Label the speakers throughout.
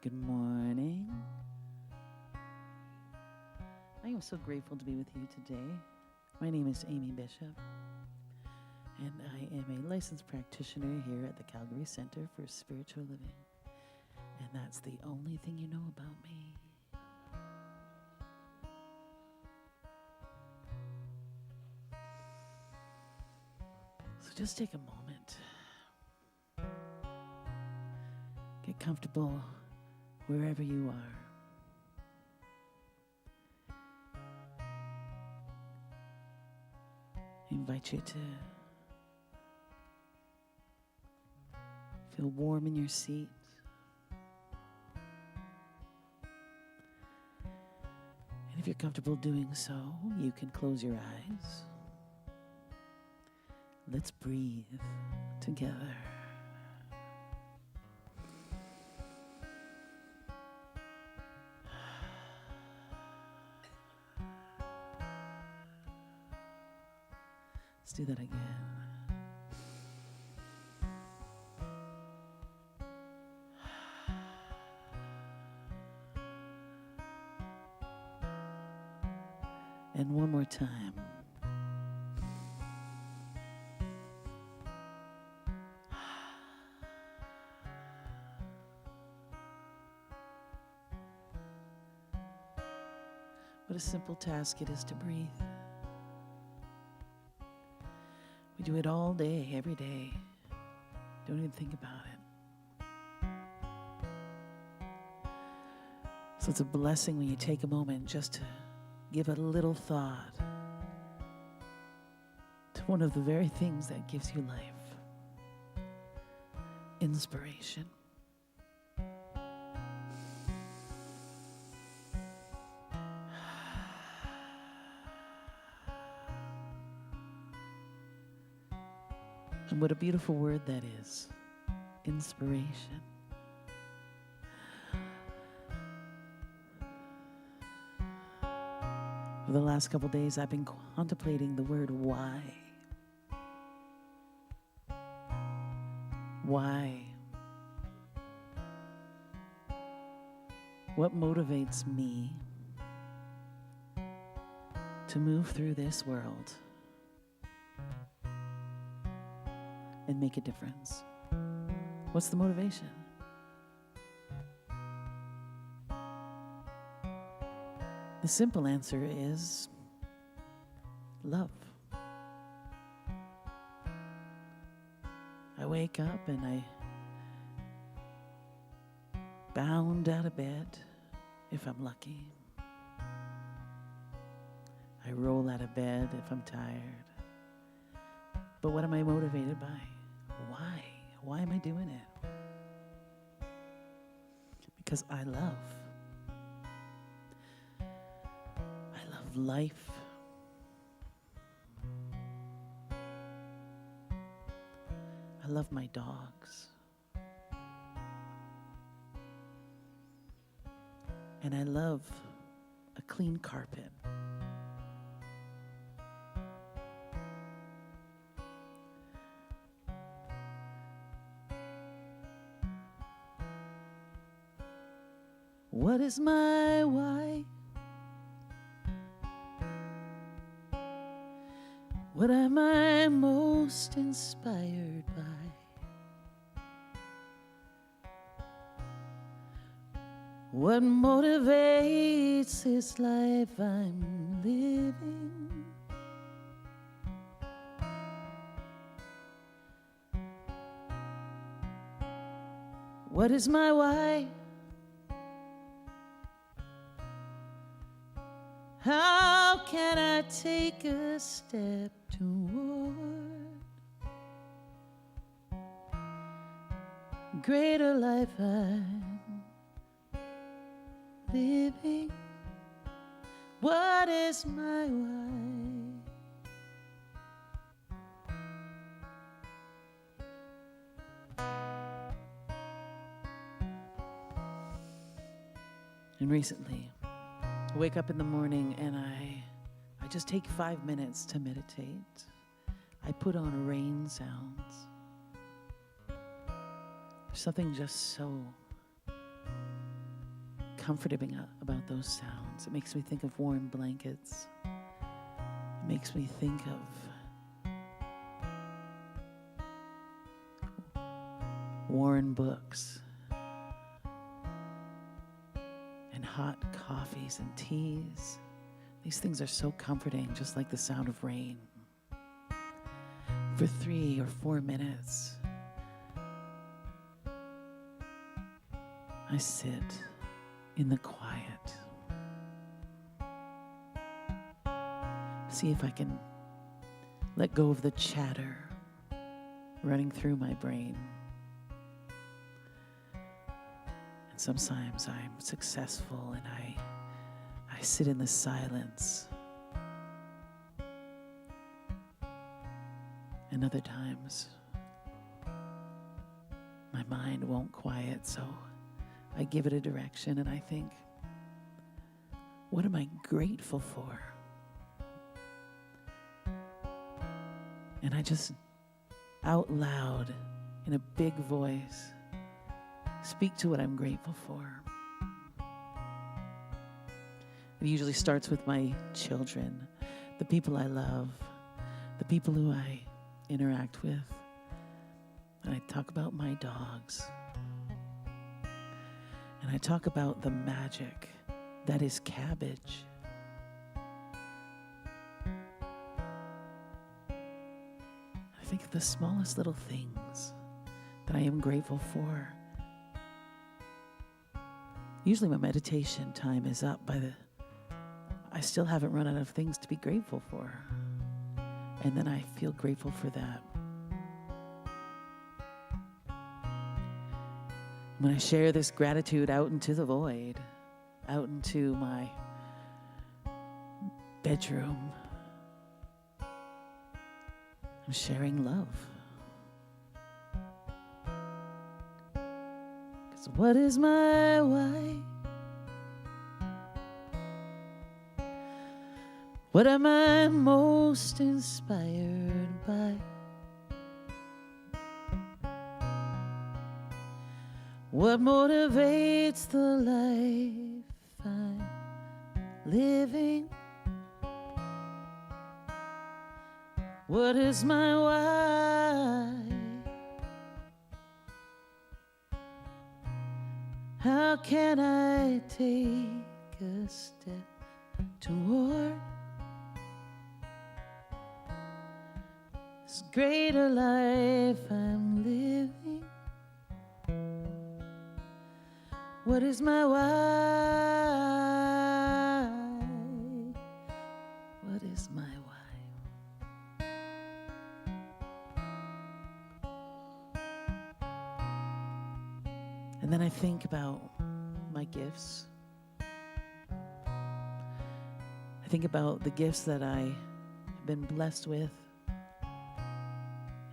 Speaker 1: Good morning. I am so grateful to be with you today. My name is Amy Bishop, and I am a licensed practitioner here at the Calgary Center for Spiritual Living. And that's the only thing you know about me. So just take a moment. Get comfortable wherever you are. I invite you to feel warm in your seat. And if you're comfortable doing so, you can close your eyes. Let's breathe together. Let's do that again. And one more time. What a simple task it is to breathe. We do it all day, every day. Don't even think about it. So it's a blessing when you take a moment just to give a little thought to one of the very things that gives you life. Inspiration. And what a beautiful word that is. Inspiration. For the last couple days, I've been contemplating the word why. Why? What motivates me to move through this world and make a difference? What's the motivation? The simple answer is love. I wake up and I bound out of bed if I'm lucky. I roll out of bed if I'm tired. But what am I motivated by? Why? Why am I doing it? Because I love. I love life. I love my dogs. And I love a clean carpet. What is my why? What am I most inspired by? What motivates this life I'm living? What is my why? How can I take a step toward greater life I'm living? What is my why? And recently, I wake up in the morning and I just take 5 minutes to meditate. I put on rain sounds. There's something just so comforting about those sounds. It makes me think of warm blankets. It makes me think of worn books and hot coffees and teas. These things are so comforting, just like the sound of rain. For 3 or 4 minutes, I sit in the quiet. See if I can let go of the chatter running through my brain. And sometimes I'm successful and I sit in the silence. And other times, my mind won't quiet, so I give it a direction and I think, what am I grateful for? And I just out loud, in a big voice, speak to what I'm grateful for. It usually starts with my children, the people I love, the people who I interact with. And I talk about my dogs. And I talk about the magic that is cabbage. I think of the smallest little things that I am grateful for. Usually my meditation time is up I still haven't run out of things to be grateful for. And then I feel grateful for that. When I share this gratitude out into the void, out into my bedroom, I'm sharing love. Because what is my why? What am I most inspired by? What motivates the life I'm living? What is my why? How can I take a step toward this greater life I'm living? What is my why? What is my why? And then I think about my gifts. I think about the gifts that I have been blessed with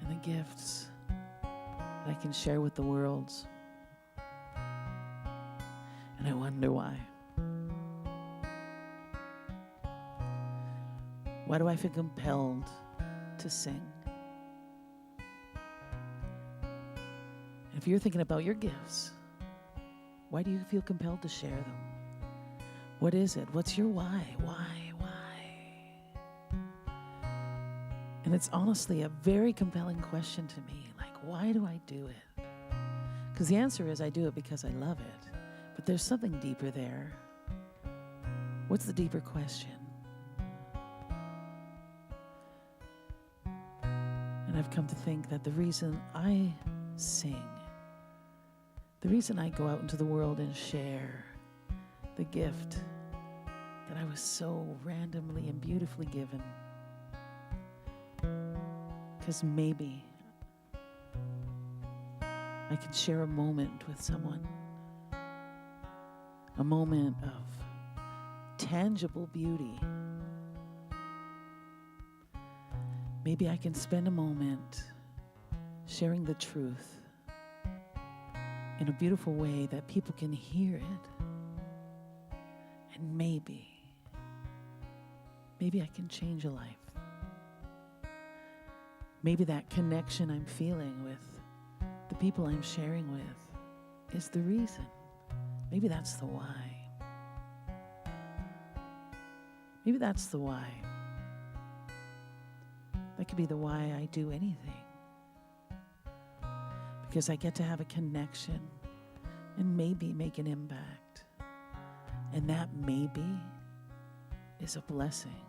Speaker 1: and the gifts that I can share with the world. And I wonder why. Why do I feel compelled to sing? And if you're thinking about your gifts, why do you feel compelled to share them? What is it? What's your why? Why? And it's honestly a very compelling question to me. Like, why do I do it? Because the answer is I do it because I love it. But there's something deeper there. What's the deeper question? And I've come to think that the reason I sing, the reason I go out into the world and share the gift that I was so randomly and beautifully given, because maybe I can share a moment with someone. A moment of tangible beauty. Maybe I can spend a moment sharing the truth in a beautiful way that people can hear it. And maybe I can change a life. Maybe that connection I'm feeling with the people I'm sharing with is the reason. Maybe that's the why. Maybe that's the why. That could be the why I do anything. Because I get to have a connection and maybe make an impact. And that maybe is a blessing.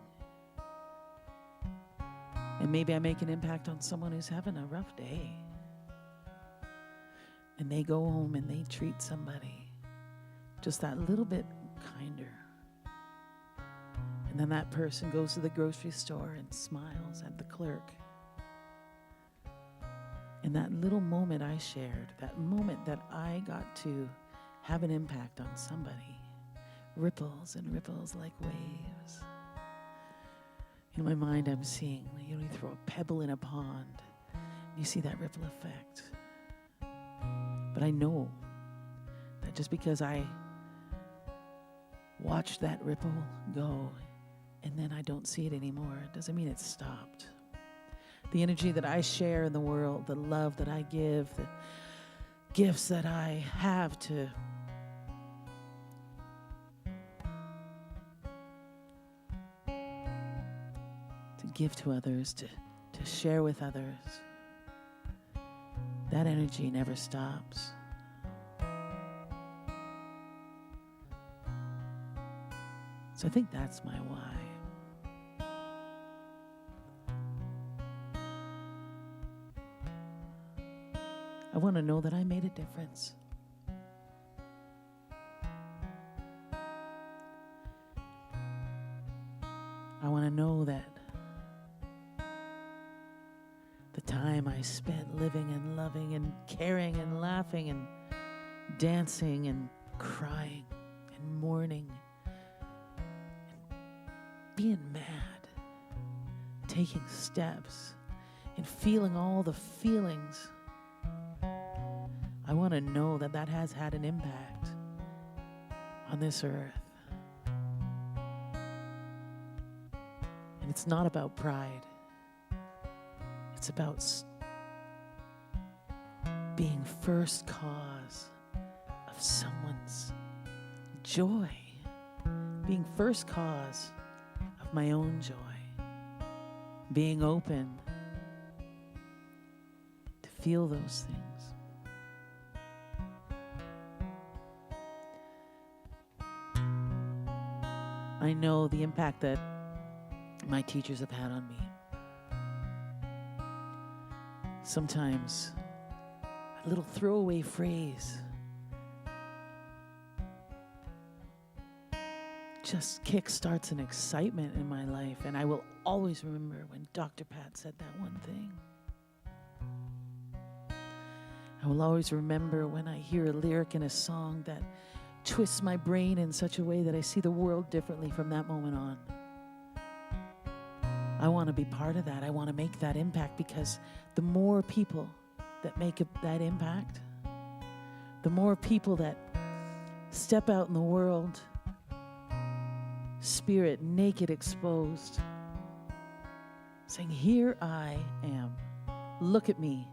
Speaker 1: And maybe I make an impact on someone who's having a rough day. And they go home and they treat somebody just that little bit kinder. And then that person goes to the grocery store and smiles at the clerk. And that little moment I shared, that moment that I got to have an impact on somebody, ripples and ripples like waves. In my mind, I'm seeing, you throw a pebble in a pond, you see that ripple effect. But I know that just because I watch that ripple go and then I don't see it anymore, it doesn't mean it's stopped. The energy that I share in the world, the love that I give, the gifts that I have to give to others, to share with others, that energy never stops. So I think that's my why. I want to know that I made a difference. I want to know that the time I spent living and loving and caring and laughing and dancing and crying and mourning and being mad, taking steps and feeling all the feelings, I want to know that that has had an impact on this earth. And it's not about pride. It's about being first cause of someone's joy. Being first cause of my own joy. Being open to feel those things. I know the impact that my teachers have had on me. Sometimes a little throwaway phrase just kickstarts an excitement in my life, and I will always remember when Dr. Pat said that one thing. I will always remember when I hear a lyric in a song that twists my brain in such a way that I see the world differently from that moment on. I want to be part of that. I want to make that impact, because the more people that make that impact, the more people that step out in the world, spirit naked, exposed, saying, here I am. Look at me.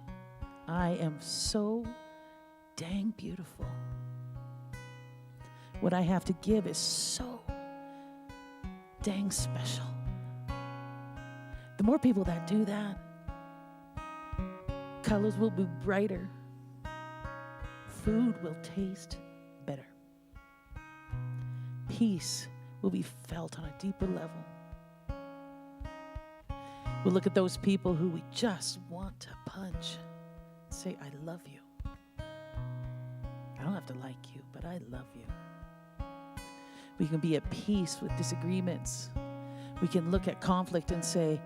Speaker 1: I am so dang beautiful. What I have to give is so dang special. The more people that do that, colors will be brighter. Food will taste better. Peace will be felt on a deeper level. We'll look at those people who we just want to punch and say, I love you. I don't have to like you, but I love you. We can be at peace with disagreements. We can look at conflict and say,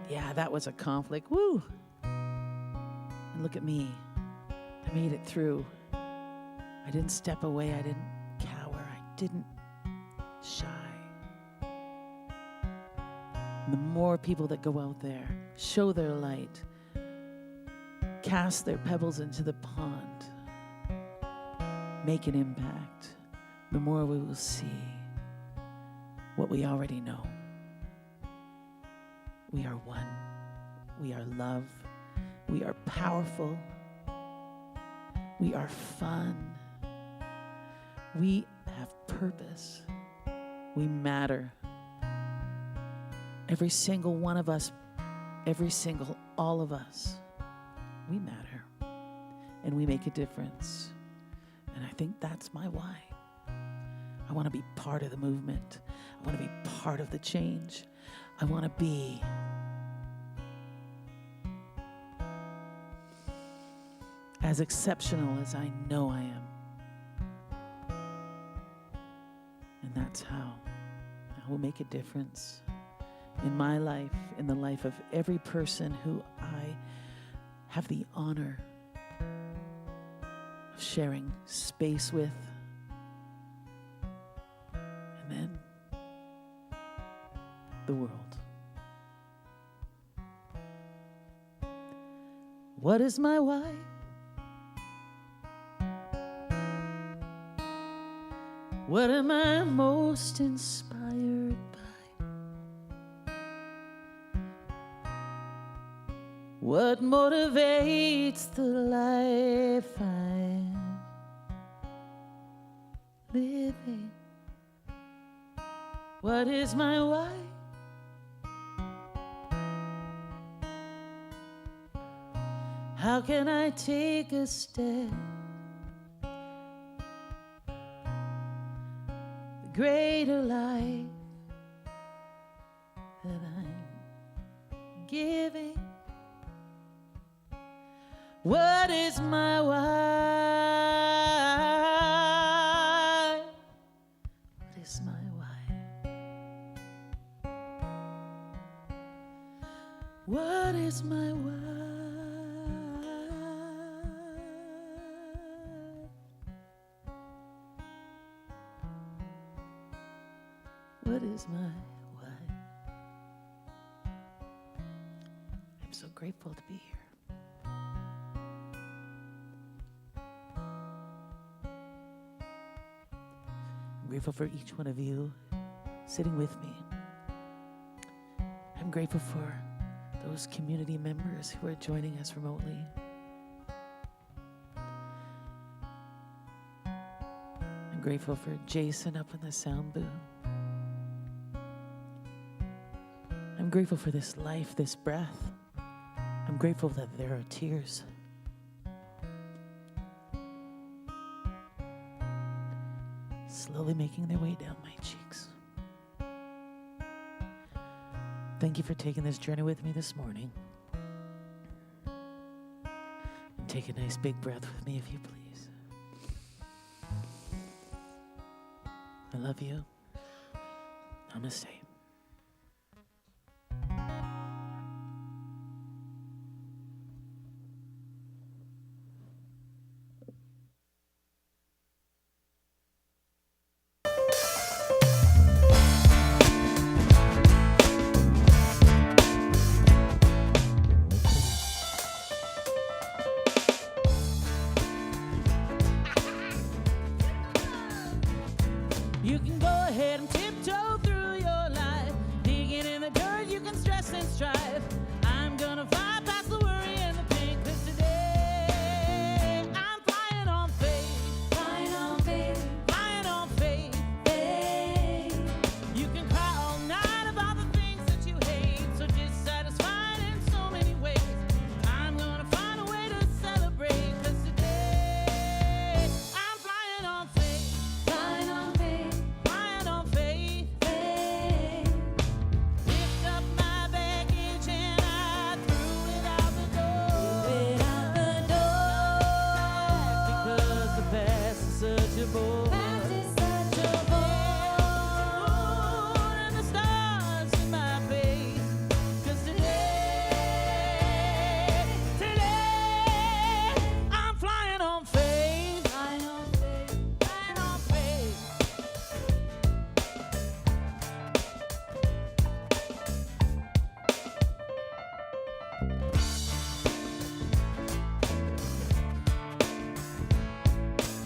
Speaker 1: yeah, that was a conflict. Woo! And look at me. I made it through. I didn't step away. I didn't cower. I didn't shy. And the more people that go out there, show their light, cast their pebbles into the pond, make an impact, the more we will see what we already know. We are one. We are love. We are powerful. We are fun. We have purpose. We matter. Every single one of us, all of us, we matter and we make a difference. And I think that's my why. I want to be part of the movement. I want to be part of the change. I want to be as exceptional as I know I am. And that's how I will make a difference in my life, in the life of every person who I have the honor of sharing space with. And then the world. What is my why? What am I most inspired by? What motivates the life I'm living? What is my why? How can I take a step? The greater life that I'm giving. What is my why? What is my why? What is my why? What is my why? I'm so grateful to be here. I'm grateful for each one of you sitting with me. I'm grateful for those community members who are joining us remotely. I'm grateful for Jason up in the sound booth. I'm grateful for this life, this breath. I'm grateful that there are tears. Slowly making their way down my cheeks. Thank you for taking this journey with me this morning. And take a nice big breath with me, if you please. I love you. Namaste. You can go ahead and tiptoe through your life, digging in the dirt, you can stress and strive. I'm gonna fly past the worry and the pain, 'cause today I'm flying on faith, flying on faith, flying on faith, faith. You can cry all night about the things that you hate, so dissatisfied in so many ways. I'm gonna find a way to celebrate, 'cause today I'm flying on faith, flying on faith.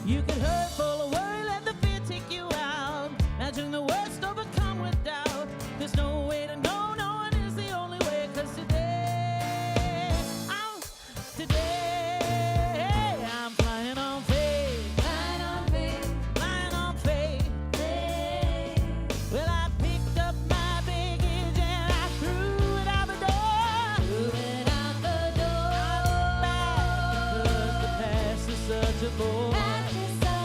Speaker 1: You could hurt full of worry, let the fear take you out. Imagine the worst overcome with doubt. There's no way to know, no one is the only way. 'Cause today I'm flying on faith, flying on faith, flying on faith, faith. Well, I picked up my baggage and I such a boy.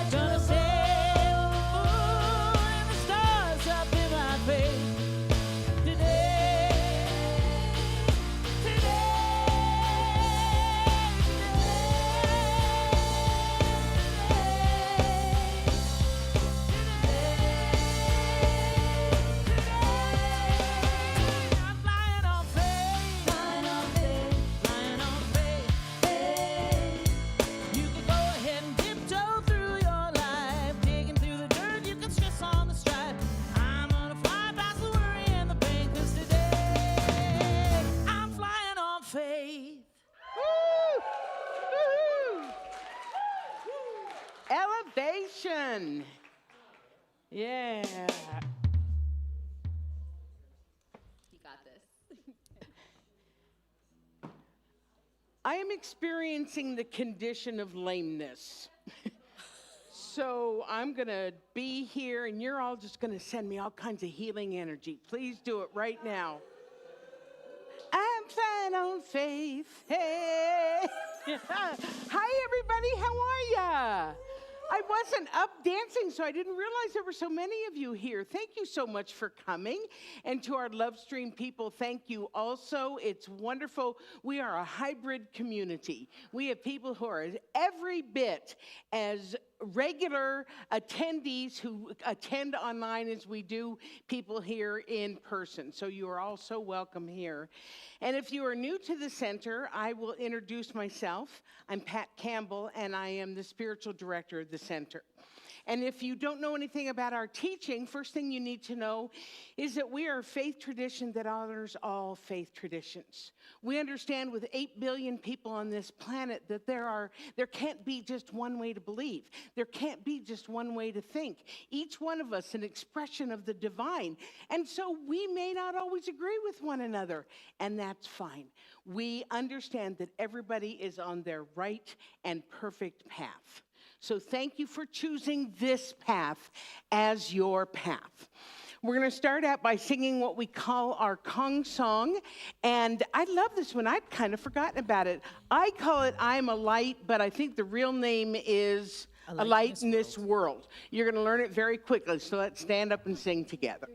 Speaker 1: Gonna sail the moon and the stars up in my face. Today, I'm flying on faith, flying on faith. You can go ahead and tiptoe through your life, digging through the dirt. You can stress on the stripe. I'm gonna fly past the worry and the pain, 'cause today I'm flying on faith.
Speaker 2: Elevation. Yeah.
Speaker 3: You got this.
Speaker 2: I am experiencing the condition of lameness. So I'm going to be here, and you're all just going to send me all kinds of healing energy. Please do it right now. I'm flying on faith. Hey. Hi, everybody. How are ya? I wasn't up dancing, so I didn't realize there were so many of you here. Thank you so much for coming. And to our LoveStream people, thank you also. It's wonderful. We are a hybrid community. We have people who are every bit as regular attendees who attend online as we do people here in person. So you are all so welcome here. And if you are new to the center, I will introduce myself. I'm Pat Campbell, and I am the spiritual director of the center. And if you don't know anything about our teaching, first thing you need to know is that we are a faith tradition that honors all faith traditions. We understand with 8 billion people on this planet that there can't be just one way to believe. There can't be just one way to think. Each one of us an expression of the divine. And so we may not always agree with one another, and that's fine. We understand that everybody is on their right and perfect path. So thank you for choosing this path as your path. We're going to start out by singing what we call our Kong song. And I love this one. I'd kind of forgotten about it. I call it I'm a Light, but I think the real name is A Light in This World. You're going to learn it very quickly, so let's stand up and sing together.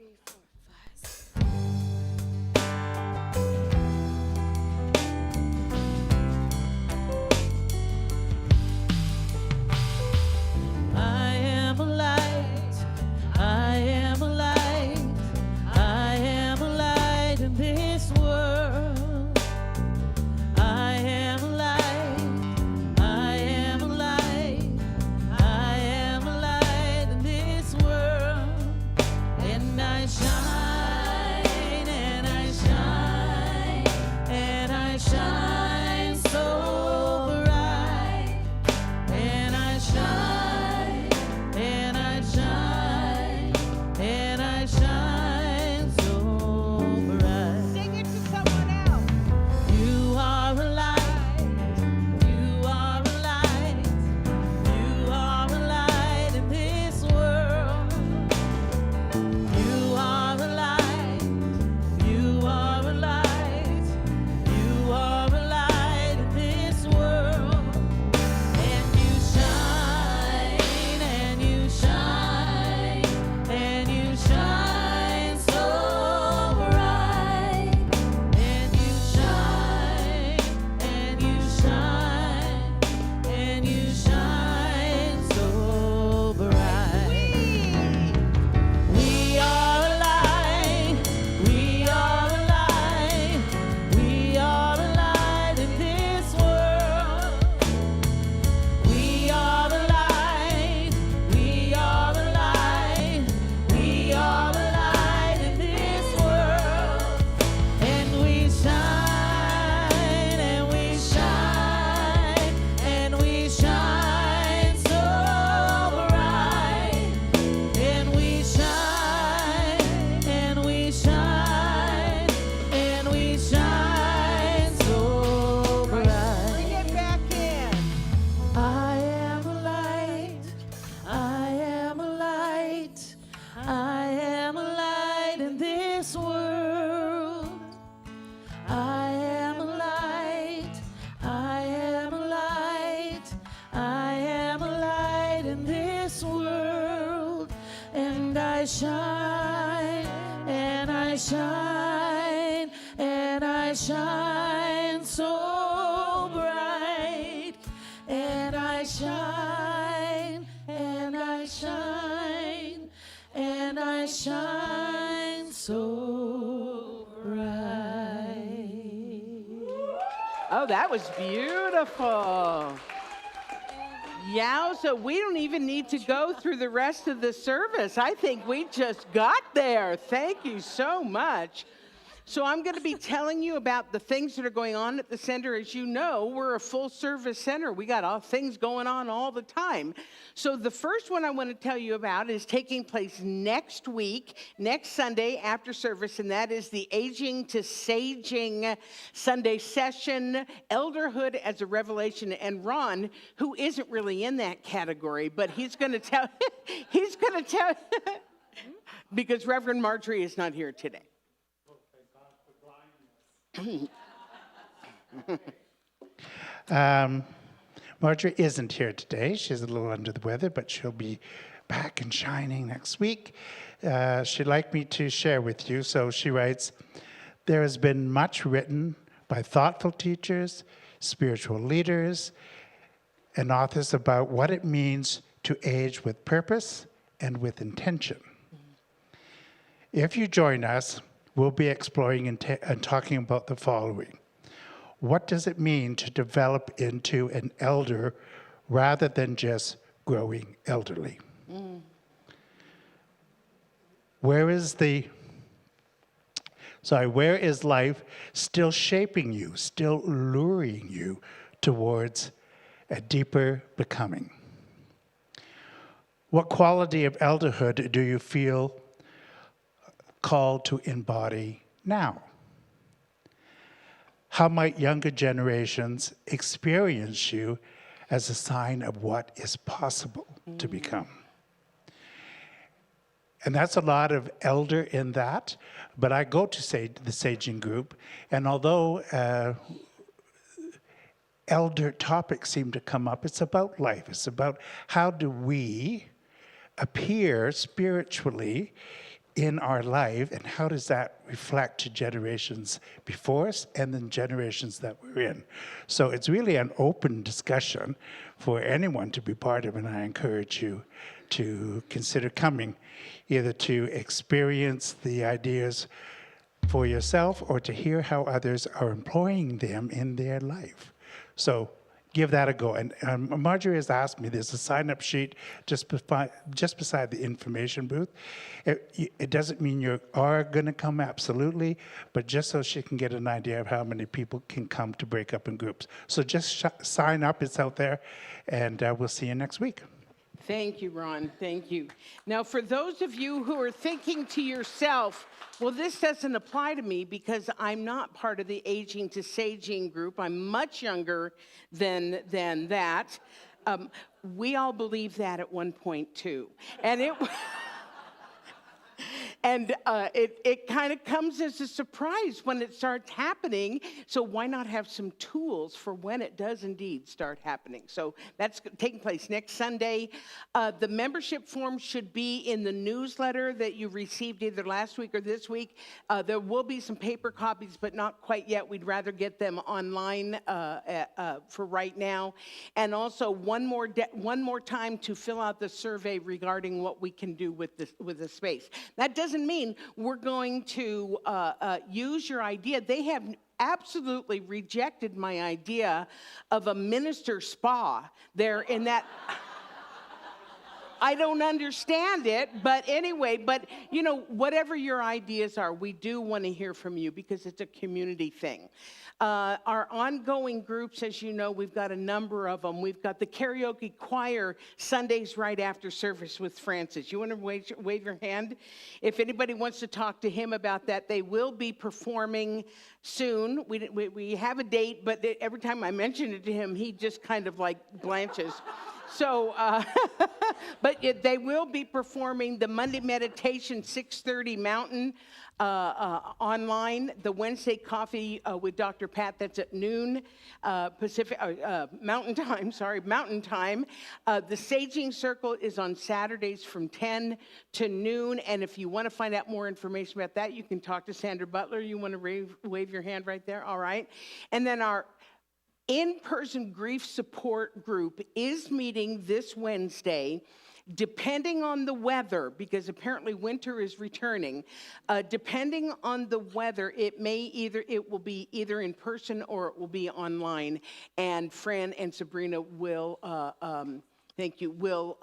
Speaker 1: I am I shine, and I shine, and I shine so bright, and I shine, and I shine, and I shine so bright.
Speaker 2: Oh, that was beautiful. Yowza, we don't even need to go through the rest of the service. I think we just got there. Thank you so much. So I'm going to be telling you about the things that are going on at the center. As you know, we're a full-service center. We got all things going on all the time. So the first one I want to tell you about is taking place next week, next Sunday after service, and that is the Aging to Saging Sunday session, Elderhood as a Revelation. And Ron, who isn't really in that category, but he's going to tell, because Reverend Marjorie is not here today.
Speaker 4: Marjorie isn't here today. She's a little under the weather, but she'll be back and shining next week. She'd like me to share with you. So she writes, there has been much written by thoughtful teachers, spiritual leaders, and authors about what it means to age with purpose and with intention. If you join us, we'll be exploring and talking about the following. What does it mean to develop into an elder rather than just growing elderly? Where is life still shaping you, still luring you towards a deeper becoming? What quality of elderhood do you feel called to embody now? How might younger generations experience you as a sign of what is possible to become? And that's a lot of elder in that, but I go to the Saging group, and although elder topics seem to come up, it's about life. It's about how do we appear spiritually in our life, and how does that reflect to generations before us and then generations that we're in. So it's really an open discussion for anyone to be part of, and I encourage you to consider coming, either to experience the ideas for yourself or to hear how others are employing them in their life. So give that a go. And Marjorie has asked me, there's a sign-up sheet just beside the information booth. It doesn't mean you are going to come, absolutely, but just so she can get an idea of how many people can come to break up in groups. So just sign up, it's out there, and we'll see you next week.
Speaker 2: Thank you, Ron. Thank you. Now, for those of you who are thinking to yourself, well, this doesn't apply to me because I'm not part of the Aging to Saging group. I'm much younger than that. We all believe that at one point, too. And it kind of comes as a surprise when it starts happening. So why not have some tools for when it does indeed start happening? So that's taking place next Sunday. The membership form should be in the newsletter that you received either last week or this week. There will be some paper copies, but not quite yet. We'd rather get them online for right now. And also one more time to fill out the survey regarding what we can do with the space. That doesn't mean we're going to use your idea. They have absolutely rejected my idea of a minister spa there in that. I don't understand it, but anyway, you know, whatever your ideas are, we do want to hear from you because it's a community thing. Our ongoing groups, as you know, we've got a number of them. We've got the karaoke choir Sundays right after service with Francis. You want to wave your hand? If anybody wants to talk to him about that, they will be performing soon. We have a date, but every time I mention it to him, he just kind of like blanches. So, they will be performing the Monday meditation, 6:30 Mountain, online. The Wednesday coffee with Dr. Pat, that's at noon Pacific Mountain Time. Sorry, Mountain Time. The Saging Circle is on Saturdays from 10 to noon. And if you want to find out more information about that, you can talk to Sandra Butler. You want to wave your hand right there? All right. And then our in-person grief support group is meeting this Wednesday, depending on the weather, because apparently winter is returning. Depending on the weather, it will be either in person or it will be online. And Fran and Sabrina will, will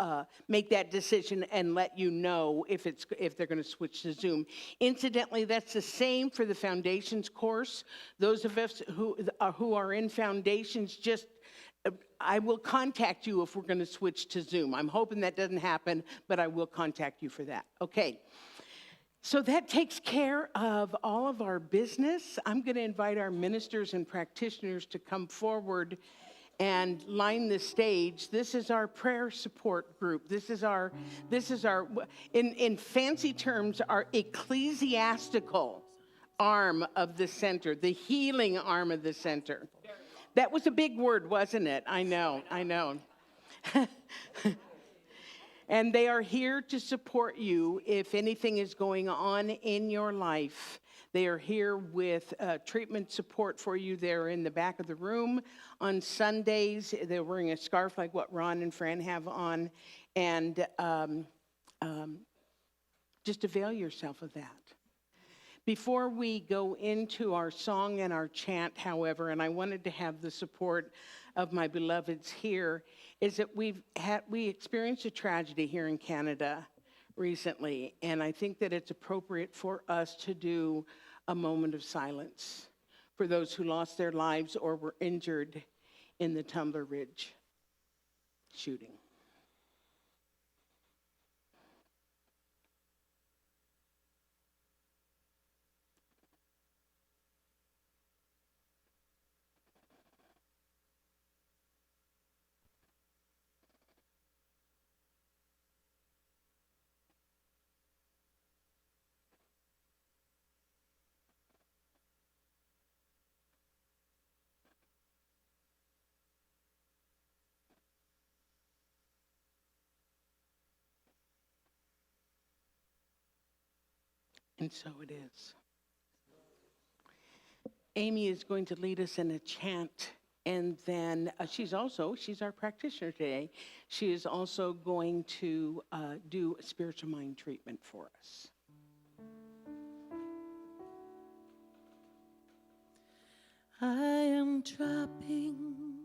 Speaker 2: make that decision and let you know if they're going to switch to Zoom. Incidentally, that's the same for the Foundations course. Those of us who are in Foundations, I will contact you if we're going to switch to Zoom. I'm hoping that doesn't happen, but I will contact you for that. Okay. So that takes care of all of our business. I'm going to invite our ministers and practitioners to come forward and line the stage. This is our prayer support group. This is our in fancy terms, our ecclesiastical arm of the center, the healing arm of the center. That was a big word, wasn't it? I know. And they are here to support you if anything is going on in your life. They are here with treatment support for you. They're in the back of the room on Sundays. They're wearing a scarf like what Ron and Fran have on. And just avail yourself of that. Before we go into our song and our chant, however, and I wanted to have the support of my beloveds here, is that we experienced a tragedy here in Canada recently, and I think that it's appropriate for us to do a moment of silence for those who lost their lives or were injured in the Tumbler Ridge shooting. And so it is. Amy is going to lead us in a chant, and then she's our practitioner today. She is also going to do a spiritual mind treatment for us.
Speaker 1: I am dropping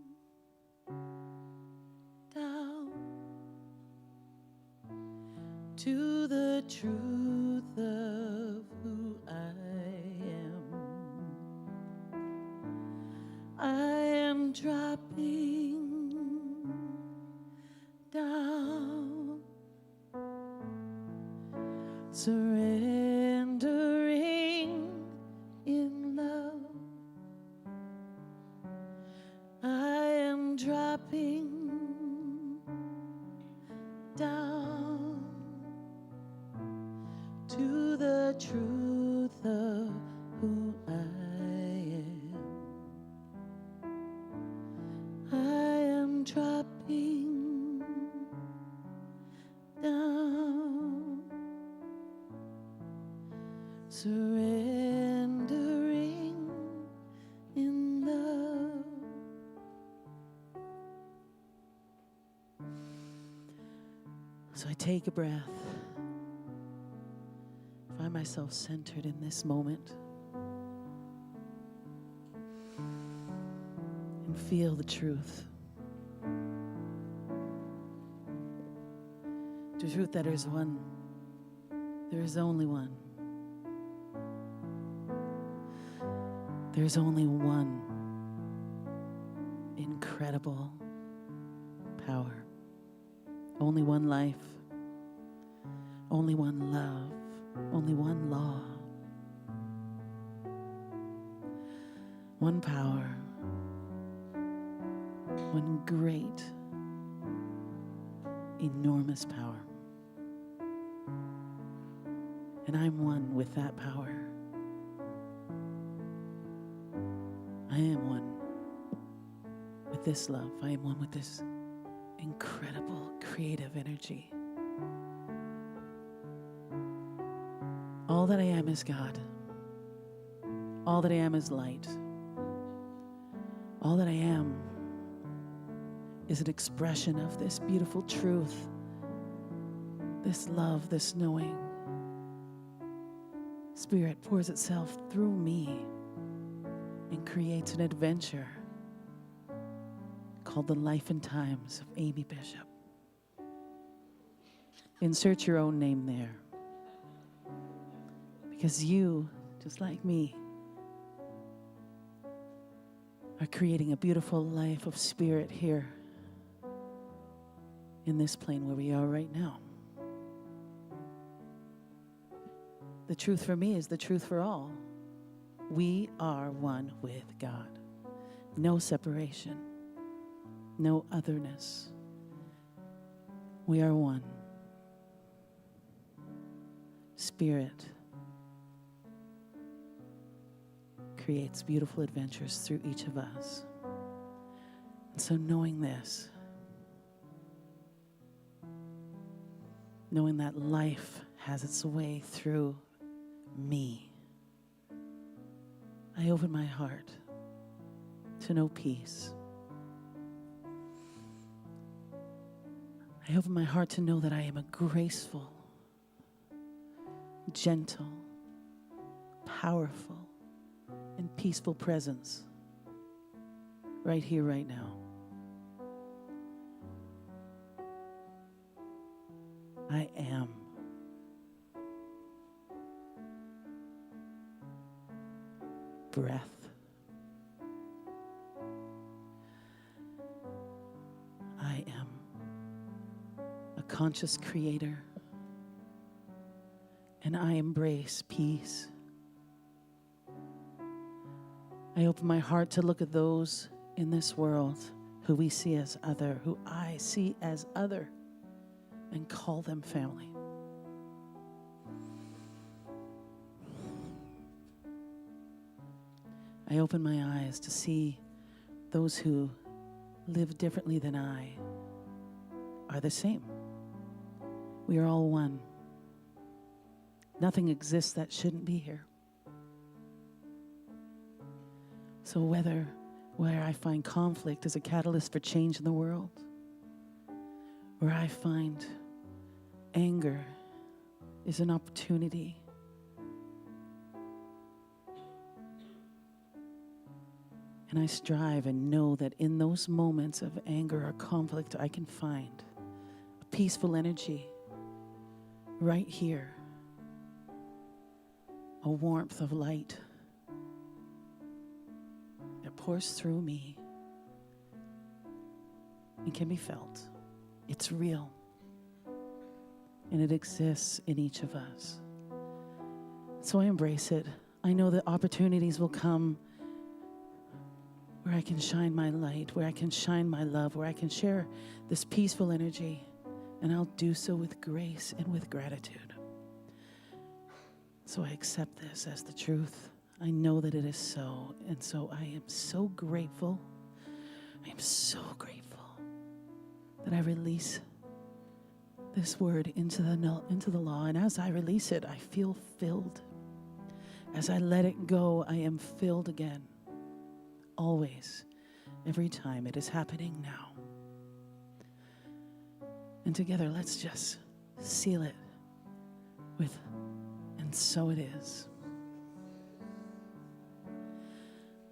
Speaker 1: down to the truth of who I am. I am dropping down, surrendering in love. I am dropping down to the truth of who I am. I am dropping down, surrendering in love. So I take a breath, find myself centered in this moment, and feel the truth. The truth that there is one, there is only one. There's only one incredible power, only one life, only one love, only one law, one power, one great enormous power. And I'm one with that power. I am one with this love. I am one with this incredible creative energy. All that I am is God. All that I am is light. All that I am is an expression of this beautiful truth, this love, this knowing. Spirit pours itself through me and creates an adventure called The Life and Times of Amy Bishop. Insert your own name there. Because you, just like me, are creating a beautiful life of spirit here in this plane where we are right now. The truth for me is the truth for all. We are one with God. No separation. No otherness. We are one. Spirit creates beautiful adventures through each of us. And so knowing this, knowing that life has its way through me, I open my heart to know peace. I open my heart to know that I am a graceful, gentle, powerful, and peaceful presence right here, right now. I am. Breath. I am a conscious creator, and I embrace peace. I open my heart to look at those in this world who we see as other, who I see as other, and call them family. I open my eyes to see those who live differently than I are the same. We are all one. Nothing exists that shouldn't be here. So where I find conflict as a catalyst for change in the world, where I find anger is an opportunity, and I strive and know that in those moments of anger or conflict, I can find a peaceful energy right here, a warmth of light that pours through me and can be felt. It's real, and it exists in each of us. So I embrace it. I know that opportunities will come where I can shine my light, where I can shine my love, where I can share this peaceful energy, and I'll do so with grace and with gratitude. So I accept this as the truth. I know that it is so, and so I am so grateful. I am so grateful that I release this word into the law, and as I release it, I feel filled. As I let it go, I am filled again. Always, every time. It is happening now. And together, let's just seal it with, and so it is.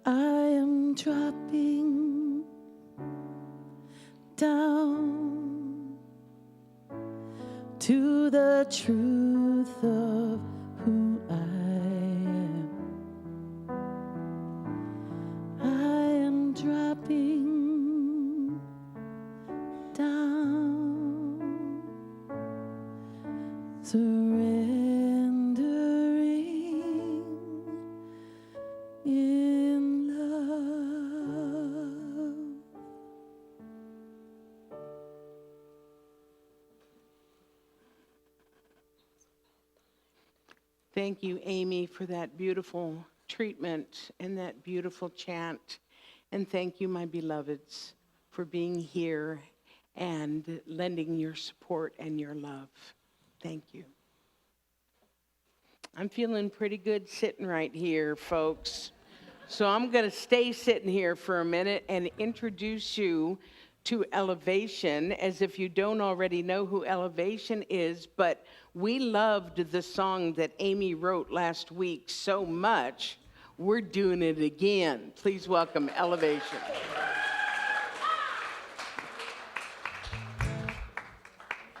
Speaker 1: I am dropping down to the truth of who I am. I am dropping down, surrendering in love.
Speaker 2: Thank you, Amy, for that beautiful treatment and that beautiful chant. And thank you, my beloveds, for being here and lending your support and your love. Thank you. I'm feeling pretty good sitting right here, folks. So I'm going to stay sitting here for a minute and introduce you to Elevation, as if you don't already know who Elevation is, but we loved the song that Amy wrote last week so much, we're doing it again. Please welcome Elevation.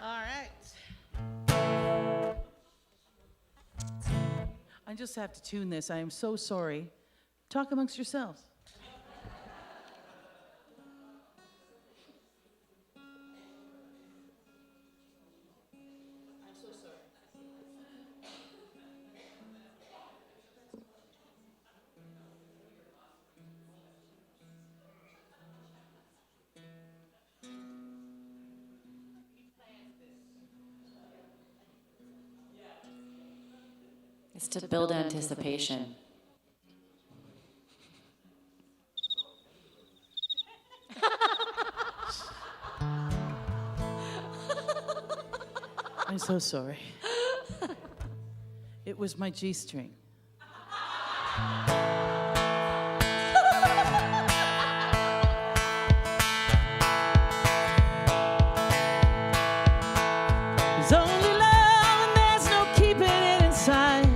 Speaker 1: All right. I just have to tune this. I am so sorry. Talk amongst yourselves.
Speaker 5: It's to build anticipation.
Speaker 1: I'm so sorry. It was my G-string. There's only love and there's no keeping it inside.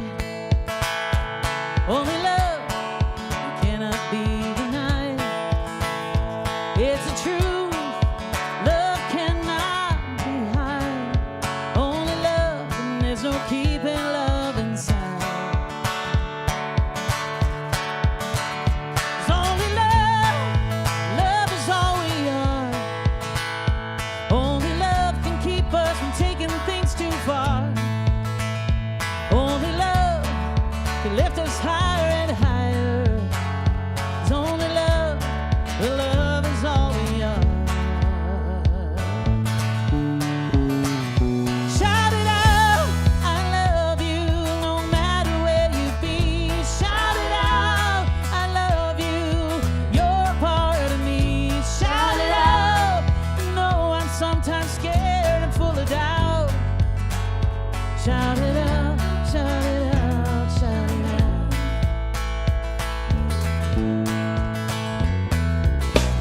Speaker 1: Only love cannot be denied. It's a truth. Love cannot be hid. Only love and there's no keeping love inside. There's only love. Love is all we are. Only love can keep us from taking things too far. Only love can lift us higher and higher. There's only love, the love is all we are. Shout it out, I love you, no matter where you be. Shout it out, I love you, you're a part of me. Shout it out, no, I'm sometimes scared and full of doubt. Shout it out, shout it out, shout it out.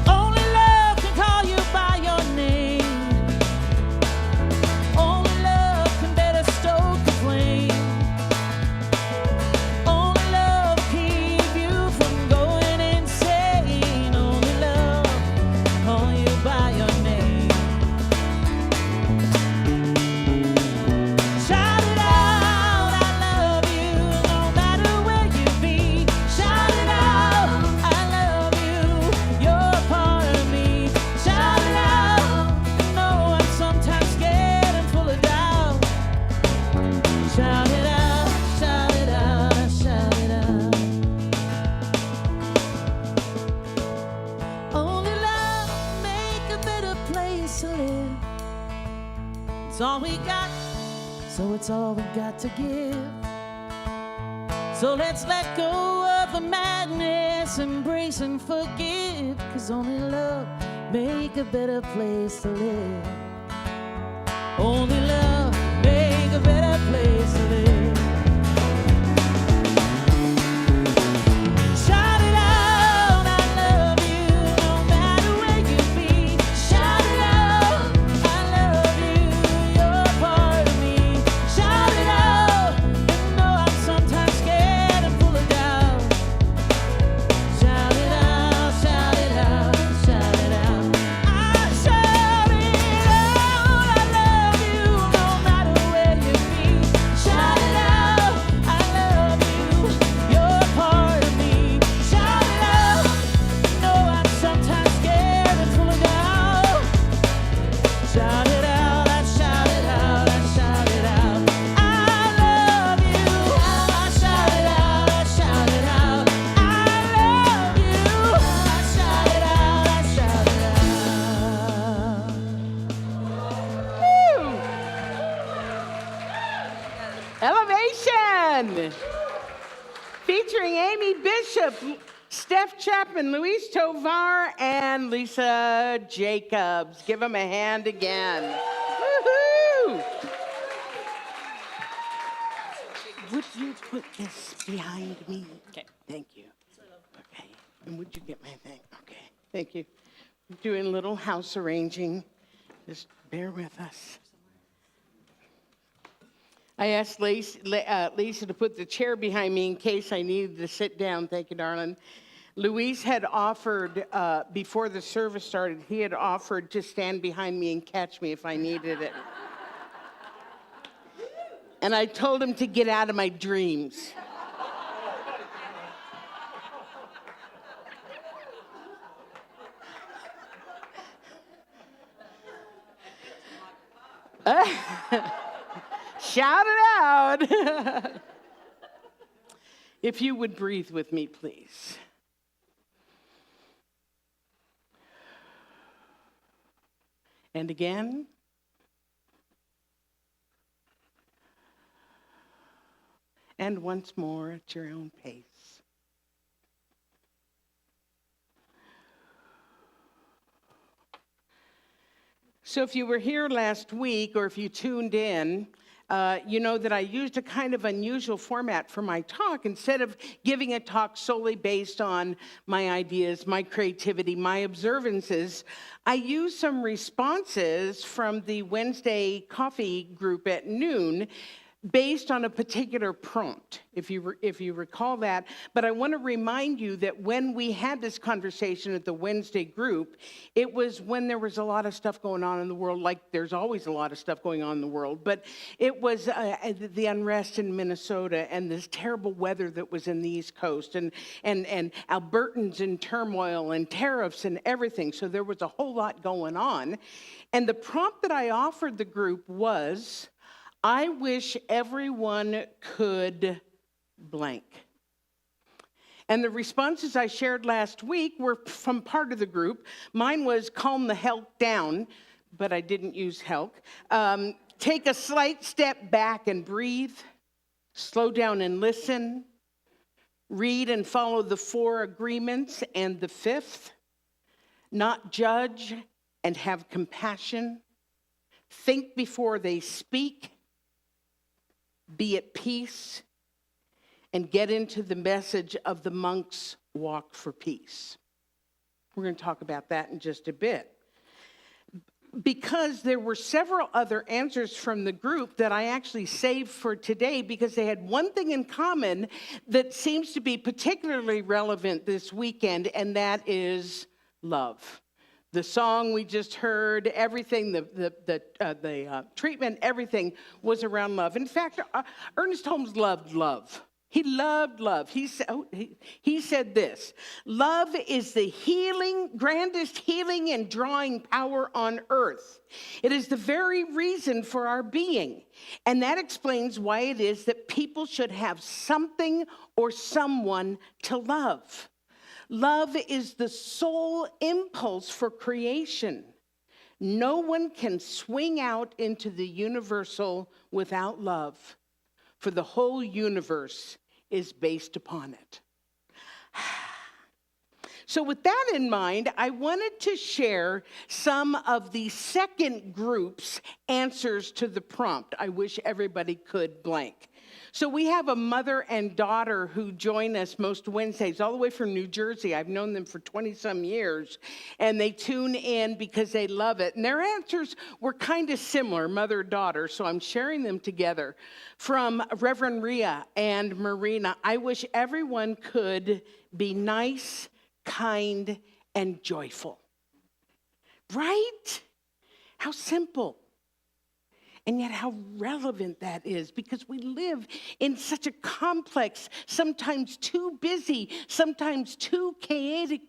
Speaker 1: Only love can call you by your name. Only love can better stoke the flame. Only love keep you from going insane. Only love call you by your name. Shout it out, I love you, no matter where you be. Shout it out, I love you, you're a part of me. Shout it out, no, I'm sometimes scared and full of doubt. Shout it out, shout it out, shout it out. Only love make a better place to live. It's all we got, so it's all we got to give. So let's let go of the madness, embrace and forgive. 'Cause only love make a better place to live. Only love make a better place to live. Shout it out, I love you, no matter where you be. Shout it out, I love you, you're a part of me. Shout it out, and know I'm sometimes scared and full of doubt. Shout it out, shout it out, shout it out. I shout it out.
Speaker 2: One. Featuring Amy Bishop, Steph Chapman, Luis Tovar, and Lisa Jacobs. Give them a hand again. Woohoo! Would you put this behind me? Okay. Thank you. Okay. And would you get my thing? Okay. Thank you. I'm doing a little house arranging. Just bear with us. I asked Lisa to put the chair behind me in case I needed to sit down. Thank you, darling. Luis had offered, before the service started, he had offered to stand behind me and catch me if I needed it. And I told him to get out of my dreams. Shout it out. If you would breathe with me, please. And again. And once more at your own pace. So if you were here last week, or if you tuned in, you know that I used a kind of unusual format for my talk. Instead of giving a talk solely based on my ideas, my creativity, my observances, I used some responses from the Wednesday coffee group at noon based on a particular prompt, if you recall that. But I want to remind you that when we had this conversation at the Wednesday group, it was when there was a lot of stuff going on in the world, like there's always a lot of stuff going on in the world, but it was the unrest in Minnesota and this terrible weather that was in the East Coast, and Albertans in turmoil and tariffs and everything. So there was a whole lot going on. And the prompt that I offered the group was, I wish everyone could blank. And the responses I shared last week were from part of the group. Mine was calm the hell down, but I didn't use help. Take a slight step back and breathe. Slow down and listen. Read and follow the 4 agreements and the 5th. Not judge and have compassion. Think before they speak. Be at peace, and get into the message of the monk's walk for peace. We're going to talk about that in just a bit. Because there were several other answers from the group that I actually saved for today because they had one thing in common that seems to be particularly relevant this weekend, and that is love. The song we just heard, everything, the treatment, everything was around love. In fact, Ernest Holmes loved love. He loved love. He said this: love is the grandest healing and drawing power on earth. It is the very reason for our being. And that explains why it is that people should have something or someone to love. Love is the sole impulse for creation. No one can swing out into the universal without love, for the whole universe is based upon it. So with that in mind, I wanted to share some of the second group's answers to the prompt. I wish everybody could blank. So we have a mother and daughter who join us most Wednesdays, all the way from New Jersey. I've known them for 20-some years, and they tune in because they love it. And their answers were kind of similar, mother-daughter, so I'm sharing them together. From Reverend Rhea and Marina, I wish everyone could be nice, kind, and joyful. Right? How simple. And yet how relevant that is, because we live in such a complex, sometimes too busy, sometimes too chaotic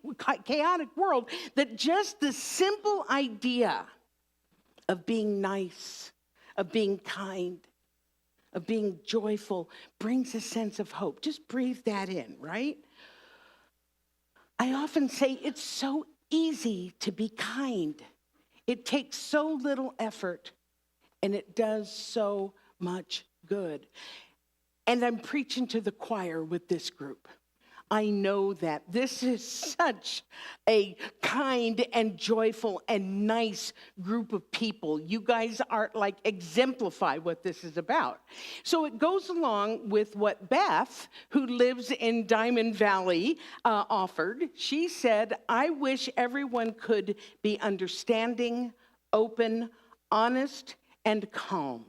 Speaker 2: world, that just the simple idea of being nice, of being kind, of being joyful brings a sense of hope. Just breathe that in, right? I often say it's so easy to be kind. It takes so little effort. And it does so much good. And I'm preaching to the choir with this group. I know that this is such a kind and joyful and nice group of people. You guys are like exemplify what this is about. So it goes along with what Beth, who lives in Diamond Valley, offered. She said, I wish everyone could be understanding, open, honest, and calm.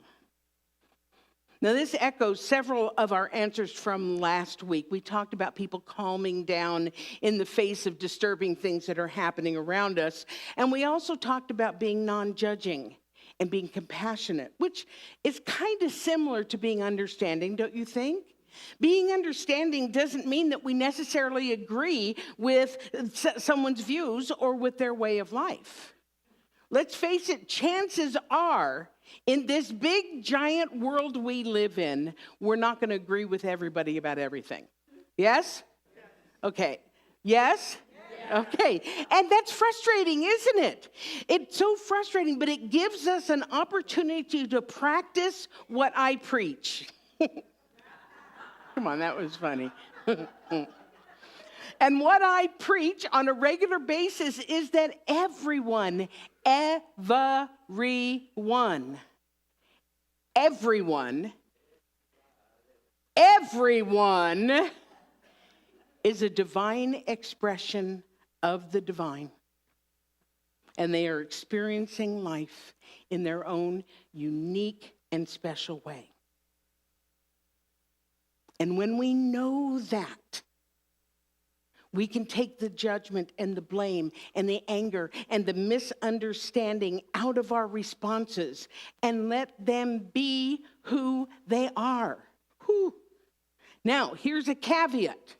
Speaker 2: Now, this echoes several of our answers from last week. We talked about people calming down in the face of disturbing things that are happening around us. And we also talked about being non-judging and being compassionate, which is kind of similar to being understanding, don't you think? Being understanding doesn't mean that we necessarily agree with someone's views or with their way of life. Let's face it, chances are, in this big, giant world we live in, we're not going to agree with everybody about everything. Yes? Okay. Yes? Okay. And that's frustrating, isn't it? It's so frustrating, but it gives us an opportunity to practice what I preach. Come on, that was funny. And what I preach on a regular basis is that everyone is a divine expression of the divine. And they are experiencing life in their own unique and special way. And when we know that, we can take the judgment and the blame and the anger and the misunderstanding out of our responses and let them be who they are. Whew. Now, here's a caveat.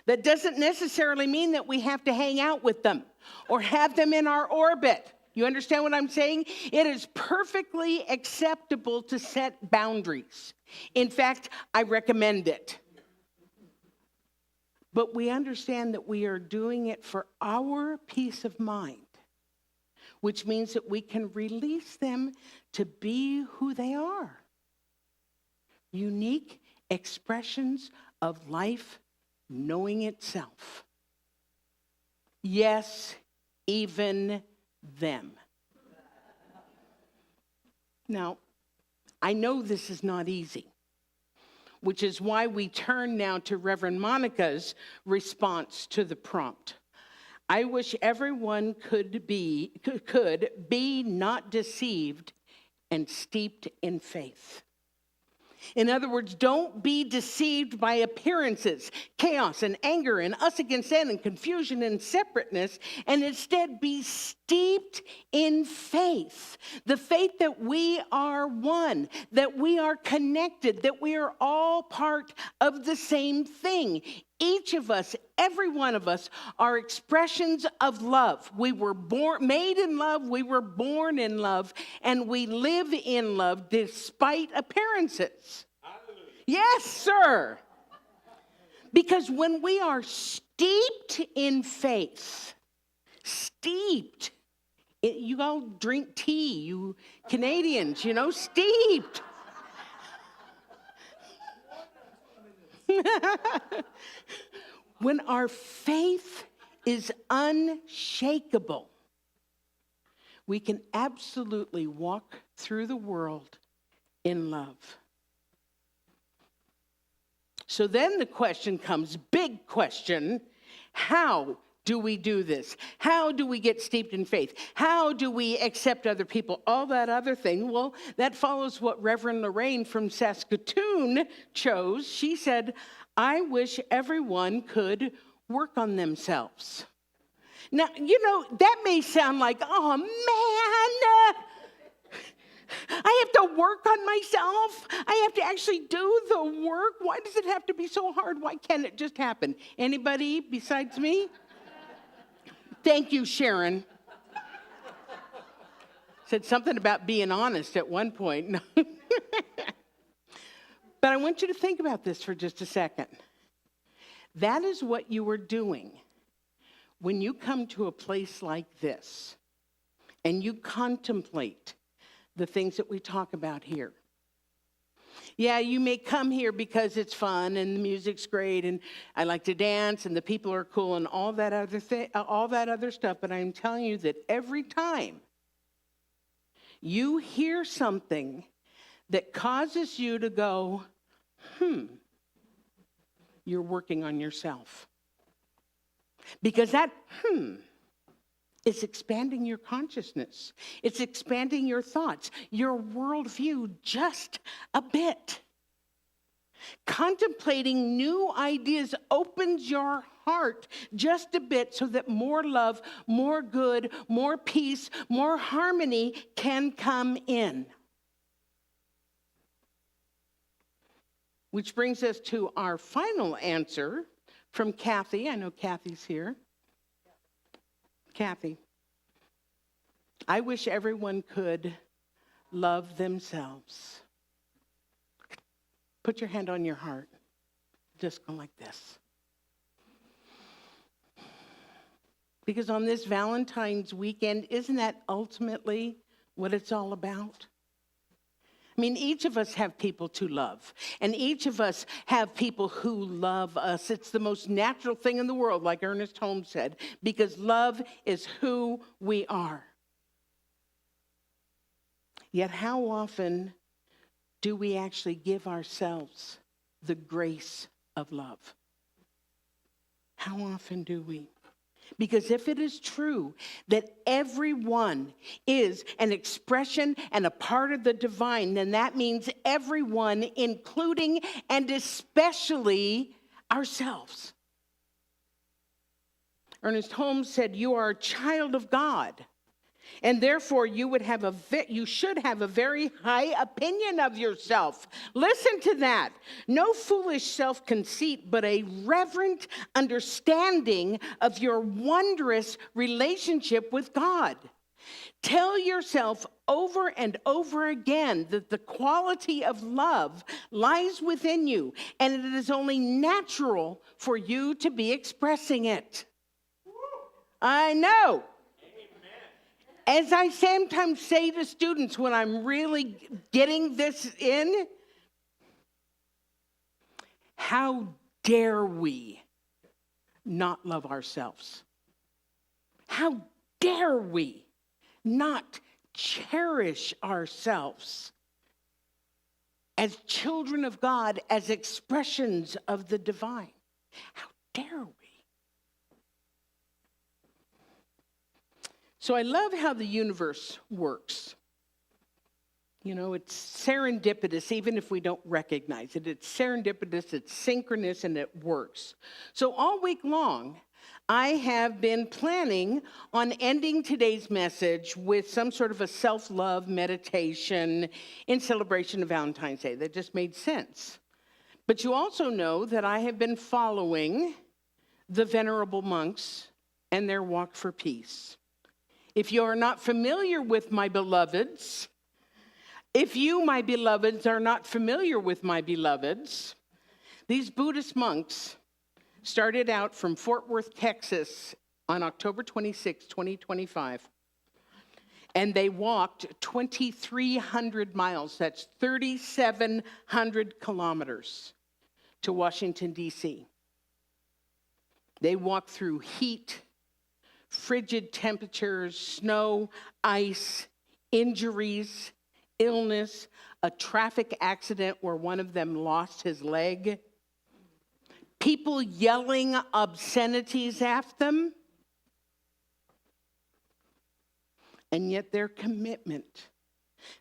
Speaker 2: That doesn't necessarily mean that we have to hang out with them or have them in our orbit. You understand what I'm saying? It is perfectly acceptable to set boundaries. In fact, I recommend it. But we understand that we are doing it for our peace of mind, which means that we can release them to be who they are. Unique expressions of life knowing itself. Yes, even them. Now, I know this is not easy, which is why we turn now to Reverend Monica's response to the prompt. I wish everyone could be not deceived and steeped in faith. In other words, don't be deceived by appearances, chaos and anger and us against them and confusion and separateness, and instead be steeped in faith. The faith that we are one, that we are connected, that we are all part of the same thing. Each of us, every one of us, are expressions of love. We were made in love, we were born in love, and we live in love despite appearances. Hallelujah. Yes, sir. Because when we are steeped in faith, you all drink tea, you Canadians, steeped. When our faith is unshakable, we can absolutely walk through the world in love. So then the question comes, big question, how do we do this? How do we get steeped in faith? How do we accept other people? All that other thing, well, that follows what Reverend Lorraine from Saskatoon chose. She said, I wish everyone could work on themselves. Now, that may sound like, oh man, I have to work on myself. I have to actually do the work. Why does it have to be so hard? Why can't it just happen? Anybody besides me? Thank you, Sharon. Said something about being honest at one point. But I want you to think about this for just a second. That is what you are doing when you come to a place like this and you contemplate the things that we talk about here. Yeah, you may come here because it's fun and the music's great and I like to dance and the people are cool and all that other stuff, but I'm telling you that every time you hear something that causes you to go, you're working on yourself. Because that is expanding your consciousness. It's expanding your thoughts, your worldview just a bit. Contemplating new ideas opens your heart just a bit so that more love, more good, more peace, more harmony can come in. Which brings us to our final answer from Kathy. I know Kathy's here. Kathy, I wish everyone could love themselves. Put your hand on your heart. Just go like this. Because on this Valentine's weekend, isn't that ultimately what it's all about? I mean, each of us have people to love, and each of us have people who love us. It's the most natural thing in the world, like Ernest Holmes said, because love is who we are. Yet how often do we actually give ourselves the grace of love? How often do we? Because if it is true that everyone is an expression and a part of the divine, then that means everyone, including and especially ourselves. Ernest Holmes said, "You are a child of God, and therefore you should have a very high opinion of yourself." Listen to that. No foolish self-conceit, but a reverent understanding of your wondrous relationship with God. Tell yourself over and over again that the quality of love lies within you, and it is only natural for you to be expressing it. I know. As I sometimes say to students when I'm really getting this in, how dare we not love ourselves? How dare we not cherish ourselves as children of God, as expressions of the divine? How dare we? So I love how the universe works. You know, it's serendipitous, even if we don't recognize it. It's serendipitous, it's synchronous, and it works. So all week long, I have been planning on ending today's message with some sort of a self-love meditation in celebration of Valentine's Day. That just made sense. But you also know that I have been following the venerable monks and their walk for peace. If you are not familiar with my beloveds, if you, my beloveds, are not familiar with my beloveds, these Buddhist monks started out from Fort Worth, Texas on October 26, 2025. And they walked 2,300 miles, that's 3,700 kilometers, to Washington, D.C. They walked through heat, frigid temperatures, snow, ice, injuries, illness, a traffic accident where one of them lost his leg, people yelling obscenities at them, and yet their commitment,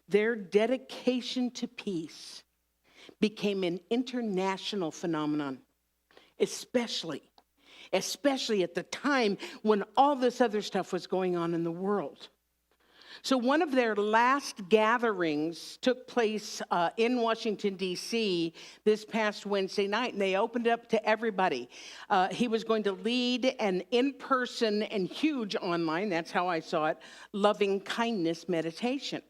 Speaker 2: their dedication to peace became an international phenomenon, especially at the time when all this other stuff was going on in the world. So one of their last gatherings took place in Washington, D.C. this past Wednesday night, and they opened it up to everybody. He was going to lead an in-person and huge online, that's how I saw it, loving kindness meditation.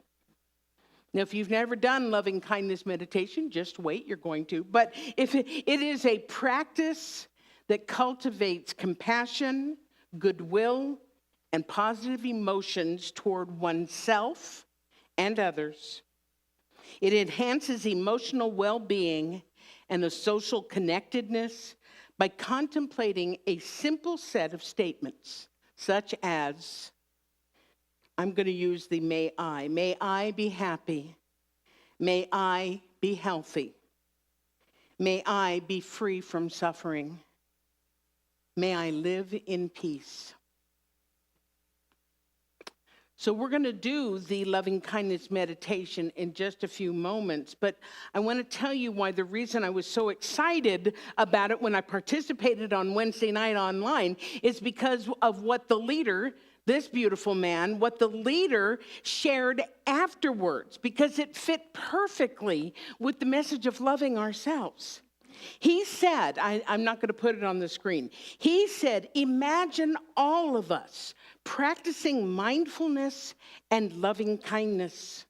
Speaker 2: Now, if you've never done loving kindness meditation, just wait, you're going to. But if it is a practice that cultivates compassion, goodwill, and positive emotions toward oneself and others. It enhances emotional well-being and the social connectedness by contemplating a simple set of statements, such as, I'm going to use the may I be happy, may I be healthy, may I be free from suffering, may I live in peace. So we're going to do the loving kindness meditation in just a few moments, but I want to tell you why the reason I was so excited about it when I participated on Wednesday night online is because of what the leader, this beautiful man, what the leader shared afterwards, because it fit perfectly with the message of loving ourselves. He said, I'm not going to put it on the screen. He said, imagine all of us practicing mindfulness and loving kindness.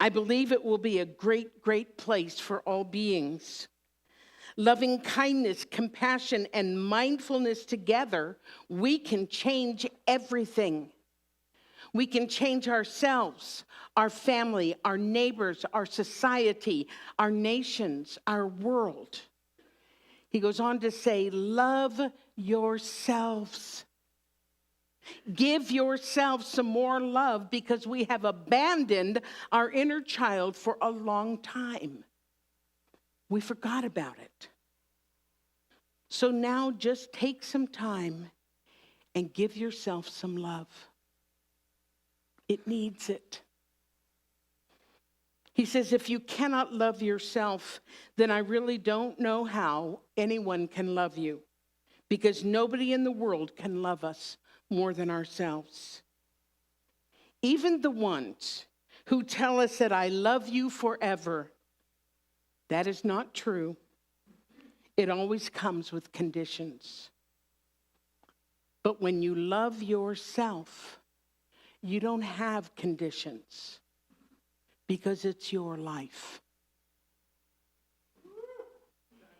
Speaker 2: I believe it will be a great, great place for all beings. Loving kindness, compassion, and mindfulness together, we can change everything. We can change ourselves, our family, our neighbors, our society, our nations, our world. He goes on to say, love yourselves. Give yourselves some more love because we have abandoned our inner child for a long time. We forgot about it. So now just take some time and give yourself some love. It needs it. He says, if you cannot love yourself, then I really don't know how anyone can love you, because nobody in the world can love us more than ourselves. Even the ones who tell us that I love you forever, that is not true. It always comes with conditions. But when you love yourself, you don't have conditions because it's your life.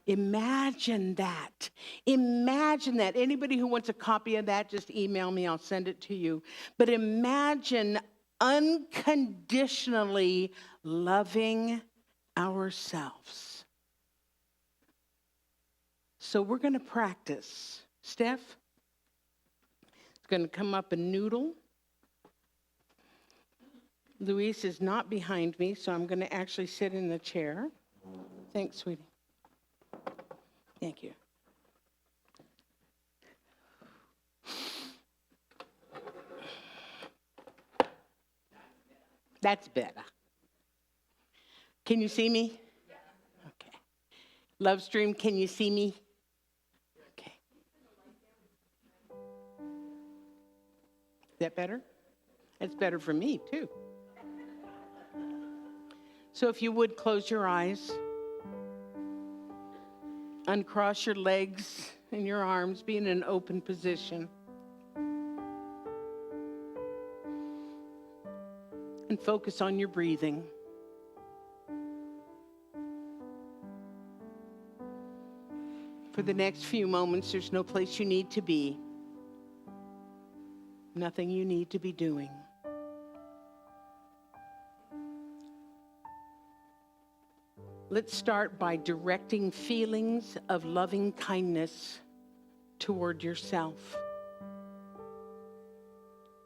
Speaker 2: Imagine that. Imagine that. Anybody who wants a copy of that, just email me. I'll send it to you. But imagine unconditionally loving ourselves. So we're going to practice. Steph is going to come up and noodle. Luis is not behind me, so I'm going to actually sit in the chair. Thanks, sweetie. Thank you. That's better. Can you see me? Okay. LoveStream, can you see me? Okay. Is that better? It's better for me, too. So if you would, close your eyes. Uncross your legs and your arms. Be in an open position. And focus on your breathing. For the next few moments, there's no place you need to be. Nothing you need to be doing. Let's start by directing feelings of loving kindness toward yourself.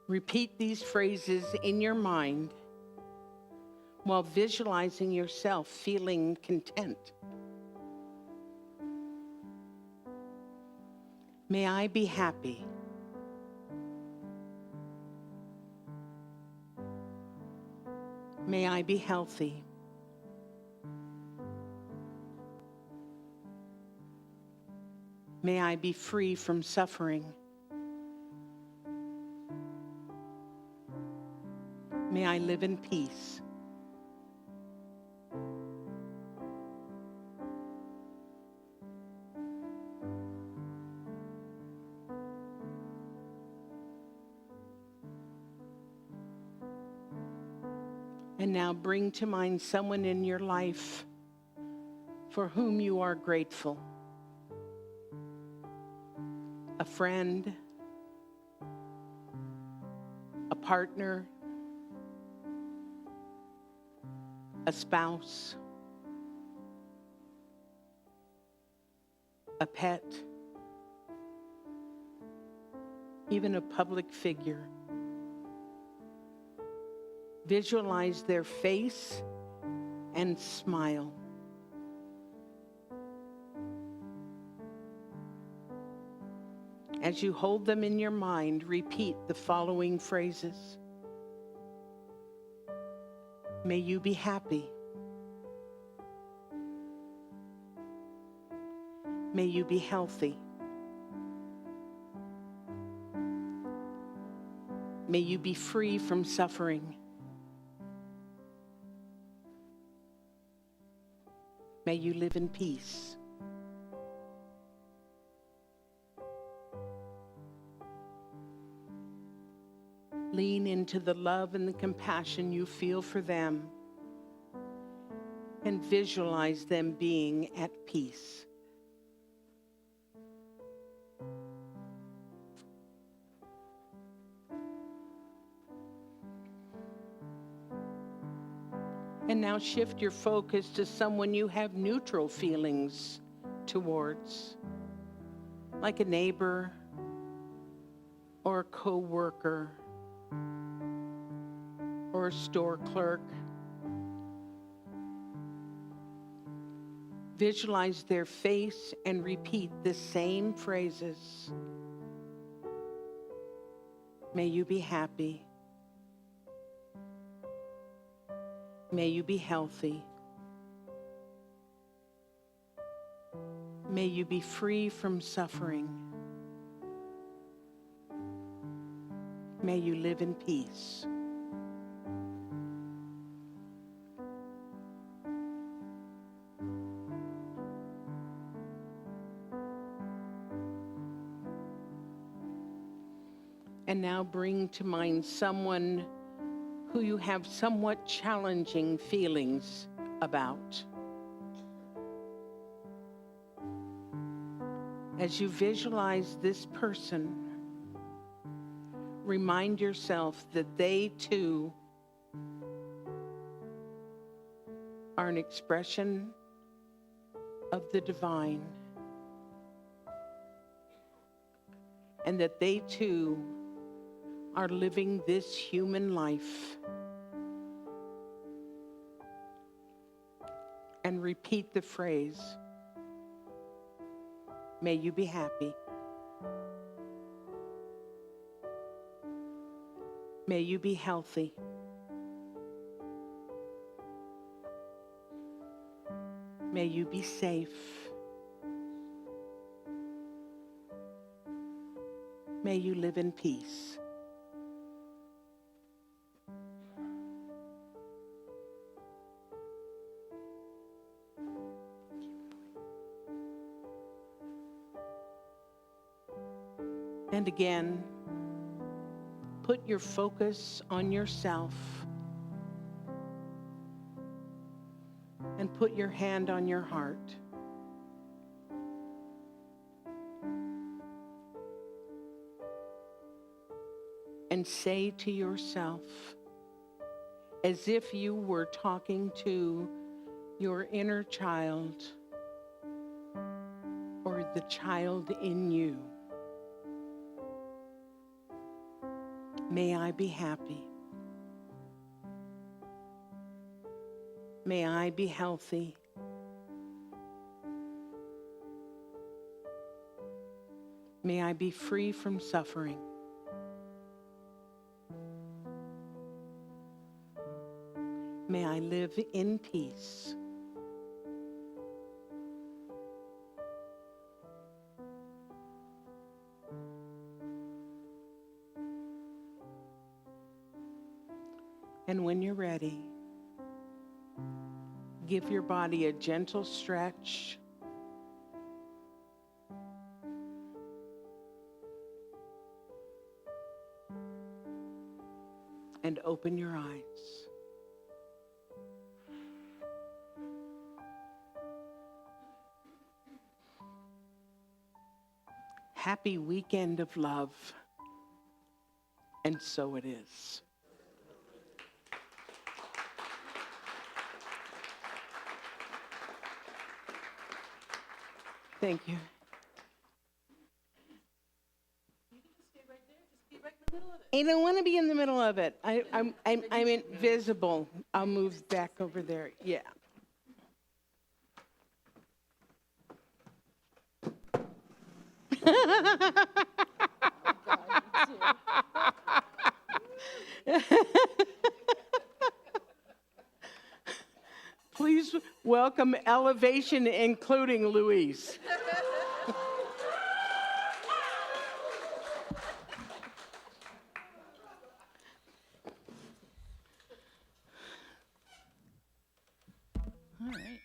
Speaker 2: Repeat these phrases in your mind while visualizing yourself feeling content. May I be happy. May I be healthy. May I be free from suffering. May I live in peace. And now bring to mind someone in your life for whom you are grateful. A friend, a partner, a spouse, a pet, even a public figure. Visualize their face and smile. As you hold them in your mind, repeat the following phrases. May you be happy. May you be healthy. May you be free from suffering. May you live in peace. Lean into the love and the compassion you feel for them and visualize them being at peace. And now shift your focus to someone you have neutral feelings towards, like a neighbor or a co-worker or a store clerk. Visualize their face and repeat the same phrases. May you be happy. May you be healthy. May you be free from suffering. May you live in peace. And now bring to mind someone who you have somewhat challenging feelings about. As you visualize this person, remind yourself that they too are an expression of the divine, and that they too are living this human life. And repeat the phrase, may you be happy. May you be healthy. May you be safe. May you live in peace. And again, put your focus on yourself and put your hand on your heart. And say to yourself, as if you were talking to your inner child or the child in you, may I be happy. May I be healthy. May I be free from suffering. May I live in peace. And when you're ready, give your body a gentle stretch. And open your eyes. Happy weekend of love. And so it is. Thank you. I don't want to be in the middle of it. I'm invisible. I'll move back over there. Yeah. Please welcome Elevation, including Louise.
Speaker 1: All right.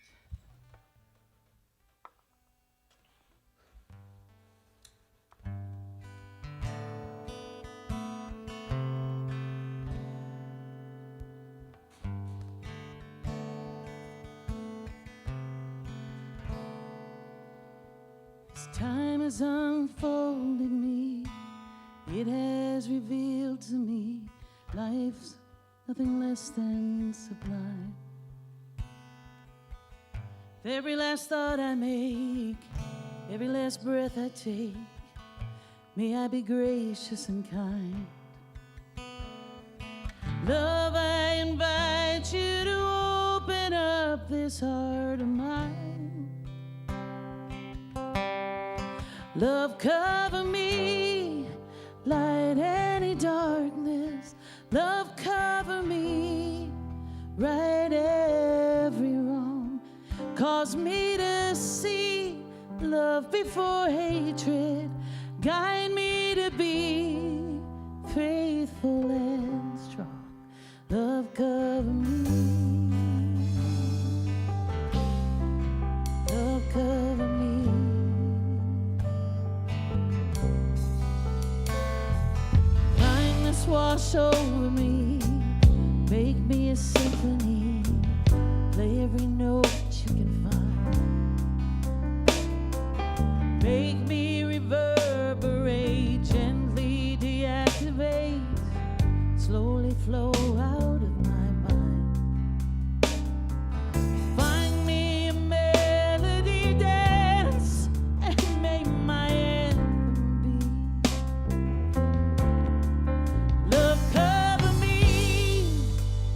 Speaker 1: As time has unfolded me, it has revealed to me life's nothing less than sublime. Every last thought I make, every last breath I take, may I be gracious and kind. Love, I invite you to open up this heart of mine. Love, cover me, light any darkness. Love, cover me, right every wrong. Cause me to see love before hatred. Guide me to be faithful and strong. Love, cover me. Love, cover me. Kindness wash over me. Make me a symphony. Play every note you can find. Make me reverberate, gently deactivate, slowly flow out of my mind. Find me a melody dance and make my anthem be. Love, cover me,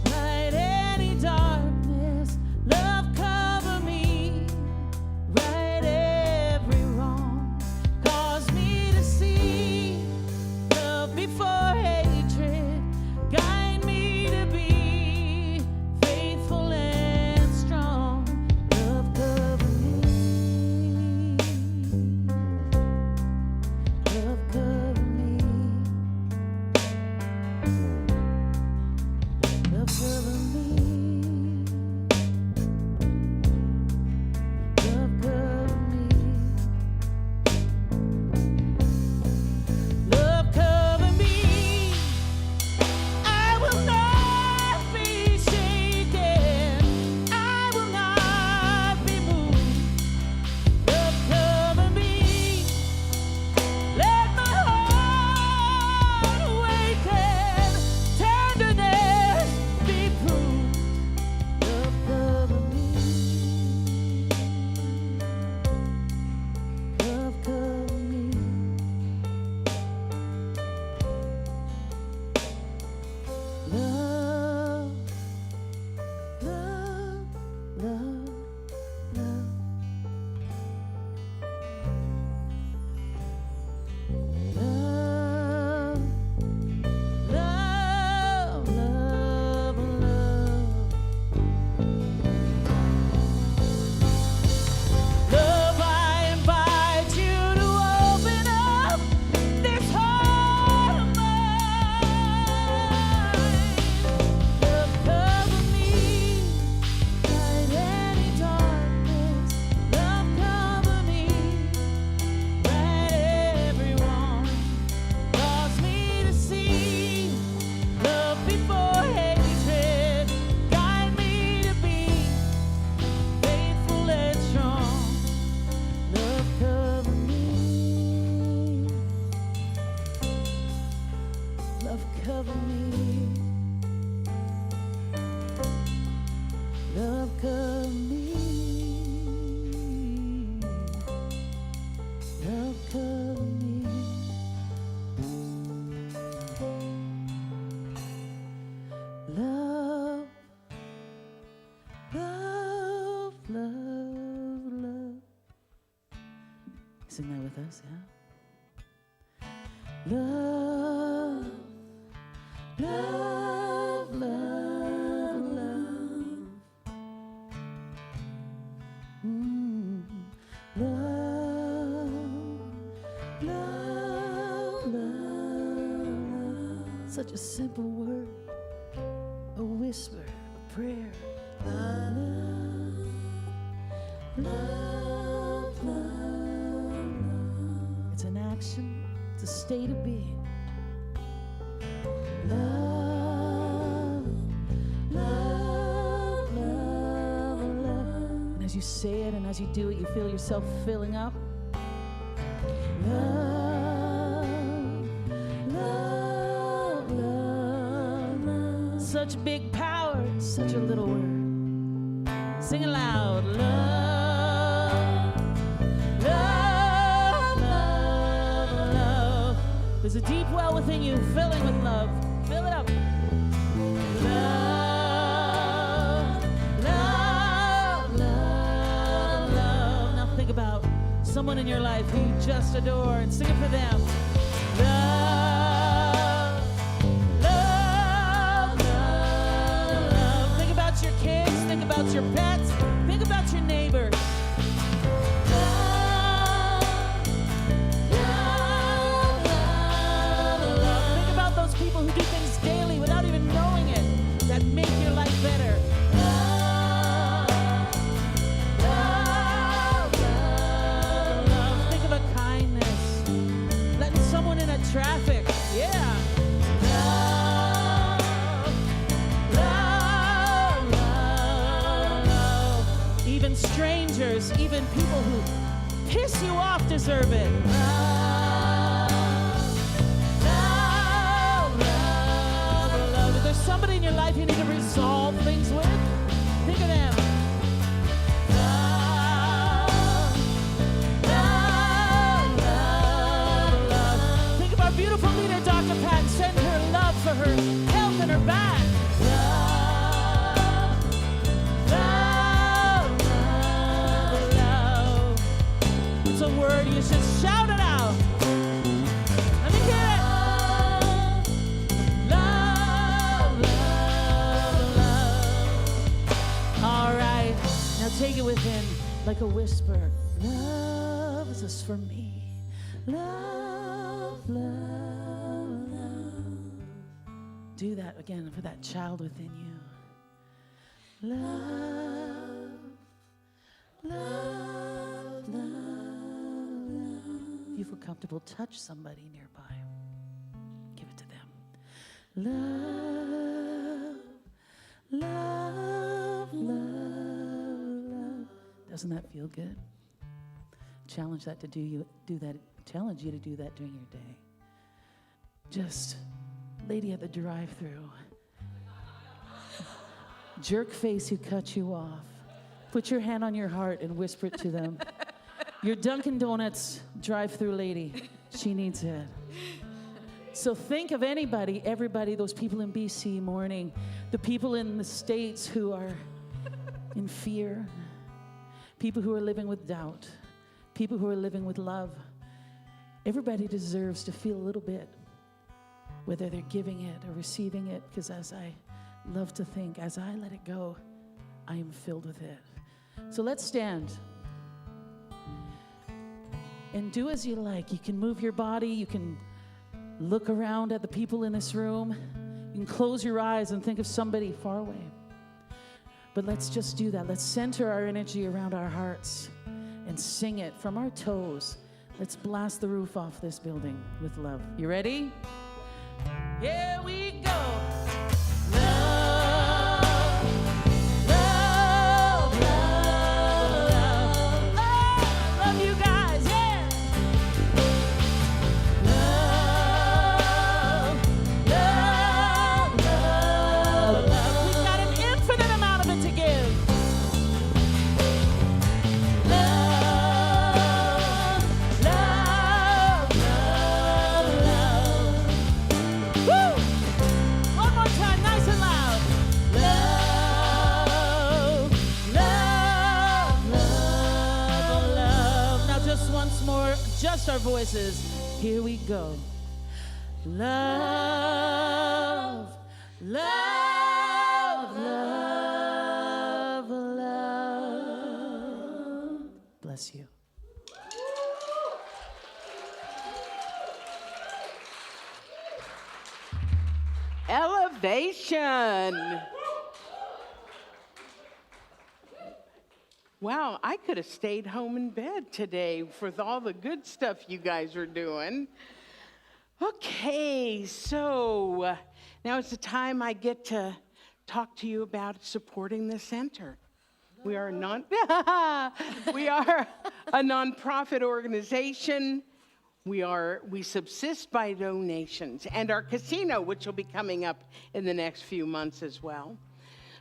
Speaker 1: light any darkness. Love, cover me, right every wrong. Cause me to see love before hatred. Guide me to be faithful and strong. Love, cover me. Love, cover me. Love, cover me. Love, cover me. Love, cover me. I will not be shaken. I will not be moved. Love, cover me. Let my heart awaken. Tenderness be proved. Love, cover me. Love, cover me. Love, love, love, love. Love, love, love, love. Love, I invite you to open up this heart of mine. Love, cover me, light any darkness. Love, cover me, right every wrong. Cause me to see love before hatred. Guide me to be faithful and strong. Love, cover me. Love, cover me. Love, cover me. Sing that with us, yeah? Love, love, love, love. Love, love, love, love. Such a simple word, a whisper, a prayer. Love, love, love, love. It's an action, it's a state of being. Love, love, love, love. And as you say it and as you do it, you feel yourself filling up. Love, love, love, love. Such big power, such a little word. Sing it loud. Love, love, love, love. There's a deep well within you filling with love. Fill it up. Love, love, love, love. Now think about someone in your life who you just adore and sing it for them. Love, love, love, love. Think about your kids, think about your pets, think about your neighbors. Love, love, love, love. Think about those people who do things daily without even knowing it that make your life better. Love, love, love, love. Think of a kindness, letting someone in a traffic. Yeah. Love, love, love, love. Even strangers, even people who piss you off deserve it. Love, love, love, love. If there's somebody in your life you need to resolve things with, think of them. Love, love, love, love. Think of our beautiful leader, Dr. Pat, and send her love for her health and her back. Love, love, love, love. It's a word, you should shout it out. Let me hear it. Love, love, love. All right, now take it within like a whisper. Love is just for me. Love, love, love. Do that again for that child within you. Love, love, love, love. If you feel comfortable, touch somebody nearby. Give it to them. Love, love, love, love. Doesn't that feel good? Challenge that to do that. Challenge you to do that during your day. Just lady at the drive-thru, jerk face who cut you off. Put your hand on your heart and whisper it to them. Your Dunkin' Donuts drive-thru lady, she needs it. So think of anybody, everybody, those people in BC mourning, the people in the States who are in fear, people who are living with doubt, people who are living with love. Everybody deserves to feel a little bit, whether they're giving it or receiving it, because as I love to think, as I let it go, I am filled with it. So let's stand and do as you like. You can move your body, you can look around at the people in this room, you can close your eyes and think of somebody far away. But let's just do that. Let's center our energy around our hearts and sing it from our toes. Let's blast the roof off this building with love. You ready? Here we go. Love, love, love, love. Oh, love you guys, yeah. Love, love, love, love. We've got an infinite amount of it to give. Love, love, love, love. Woo! trust our voices. Here we go. Love, love, love, love. Bless you.
Speaker 2: Elevation. Wow, I could have stayed home in bed today with all the good stuff you guys are doing. Okay, so now it's the time I get to talk to you about supporting the center. We are we are a nonprofit organization. We subsist by donations and our casino, which will be coming up in the next few months as well.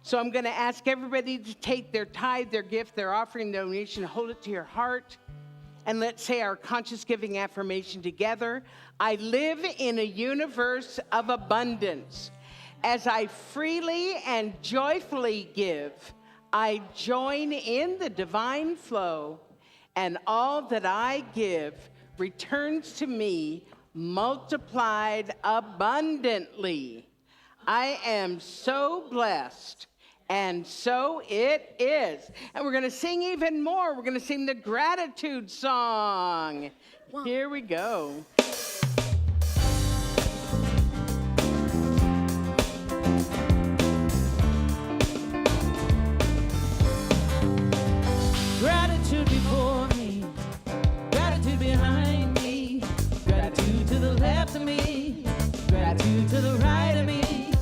Speaker 2: So I'm going to ask everybody to take their tithe, their gift, their offering, donation, hold it to your heart, and let's say our conscious giving affirmation together. I live in a universe of abundance. As I freely and joyfully give, I join in the divine flow, and all that I give returns to me multiplied abundantly. I am so blessed, and so it is. And we're going to sing even more. We're going to sing the gratitude song. Here we go.
Speaker 1: Gratitude before me, gratitude behind me, gratitude to the left of me, gratitude to the right of me,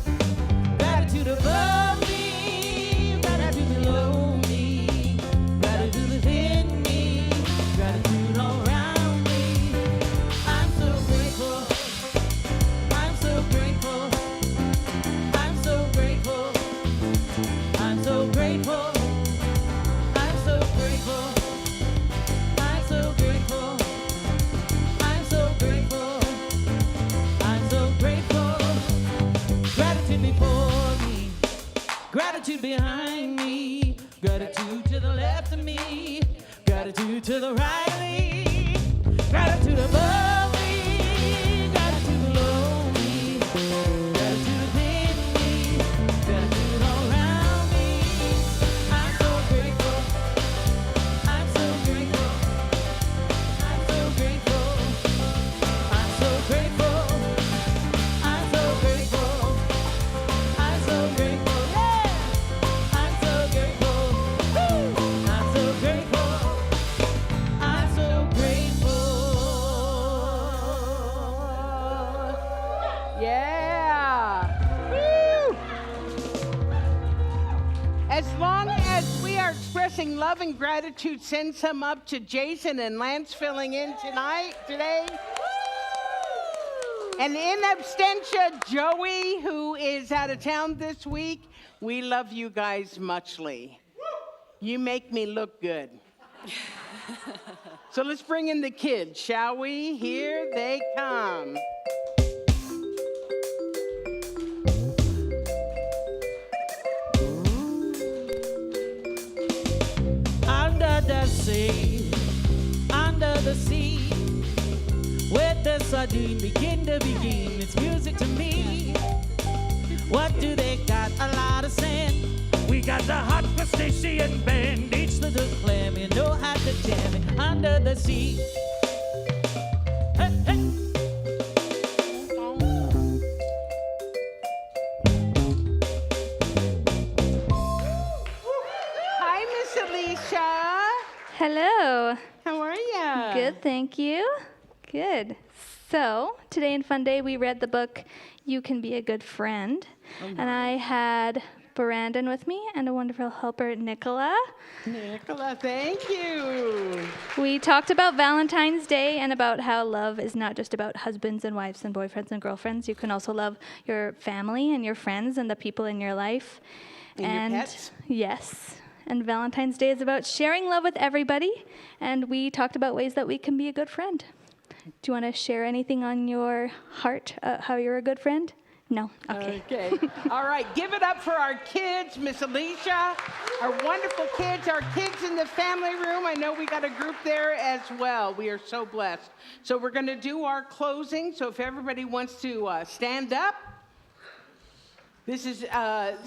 Speaker 1: gratitude above me, gratitude below me, gratitude within me, gratitude all around me. I'm so grateful, I'm so grateful, I'm so grateful, I'm so grateful. Gratitude behind me, gratitude to the left of me, gratitude to the right of me, gratitude above me, gratitude below me, gratitude within me, gratitude all around me. I'm so grateful, I'm so grateful, I'm so grateful, I'm so grateful, I'm so grateful, I'm so grateful.
Speaker 2: As long as we are expressing love and gratitude, send some up to Jason and Lance filling in today. And in absentia, Joey, who is out of town this week. We love you guys muchly. You make me look good. So let's bring in the kids, shall we? Here they come.
Speaker 1: Under the sea, where the sardine begin to begin. It's music to me. What do they got? A lot of sand. We got the hot crustacean band. Each little clam, you know how to jam it. Under the sea. Hey, hey.
Speaker 2: Hi, Miss Alicia.
Speaker 6: Hello.
Speaker 2: How are you?
Speaker 6: Good, thank you. Good. So, today in Fun Day, we read the book, You Can Be a Good Friend. And I had Brandon with me and a wonderful helper, Nicola.
Speaker 2: Nicola, thank you.
Speaker 6: We talked about Valentine's Day and about how love is not just about husbands and wives and boyfriends and girlfriends. You can also love your family and your friends and the people in your life.
Speaker 2: And your pets?
Speaker 6: Yes. And Valentine's Day is about sharing love with everybody. And we talked about ways that we can be a good friend. Do you want to share anything on your heart, how you're a good friend? No. Okay.
Speaker 2: Okay. All right. Give it up for our kids, Miss Alicia, our wonderful kids, our kids in the family room. I know we got a group there as well. We are so blessed. So we're going to do our closing. So if everybody wants to stand up. This is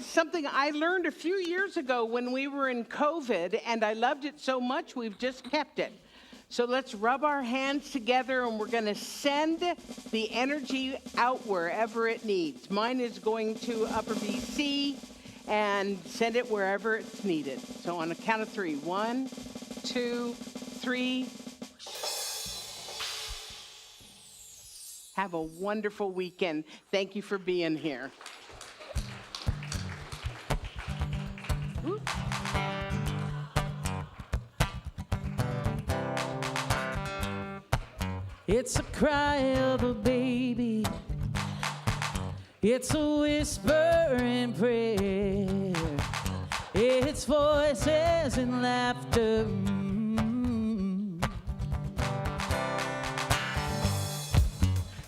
Speaker 2: something I learned a few years ago when we were in COVID, and I loved it so much we've just kept it. So let's rub our hands together, and we're going to send the energy out wherever it needs. Mine is going to Upper BC and send it wherever it's needed. So on a count of 3. 1, 2, 3. Have a wonderful weekend. Thank you for being here.
Speaker 1: It's a cry of a baby. It's a whisper in prayer. It's voices and laughter.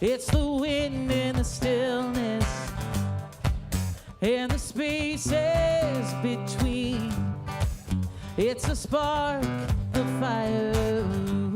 Speaker 1: It's the wind in the stillness and the spaces between. It's a spark of fire.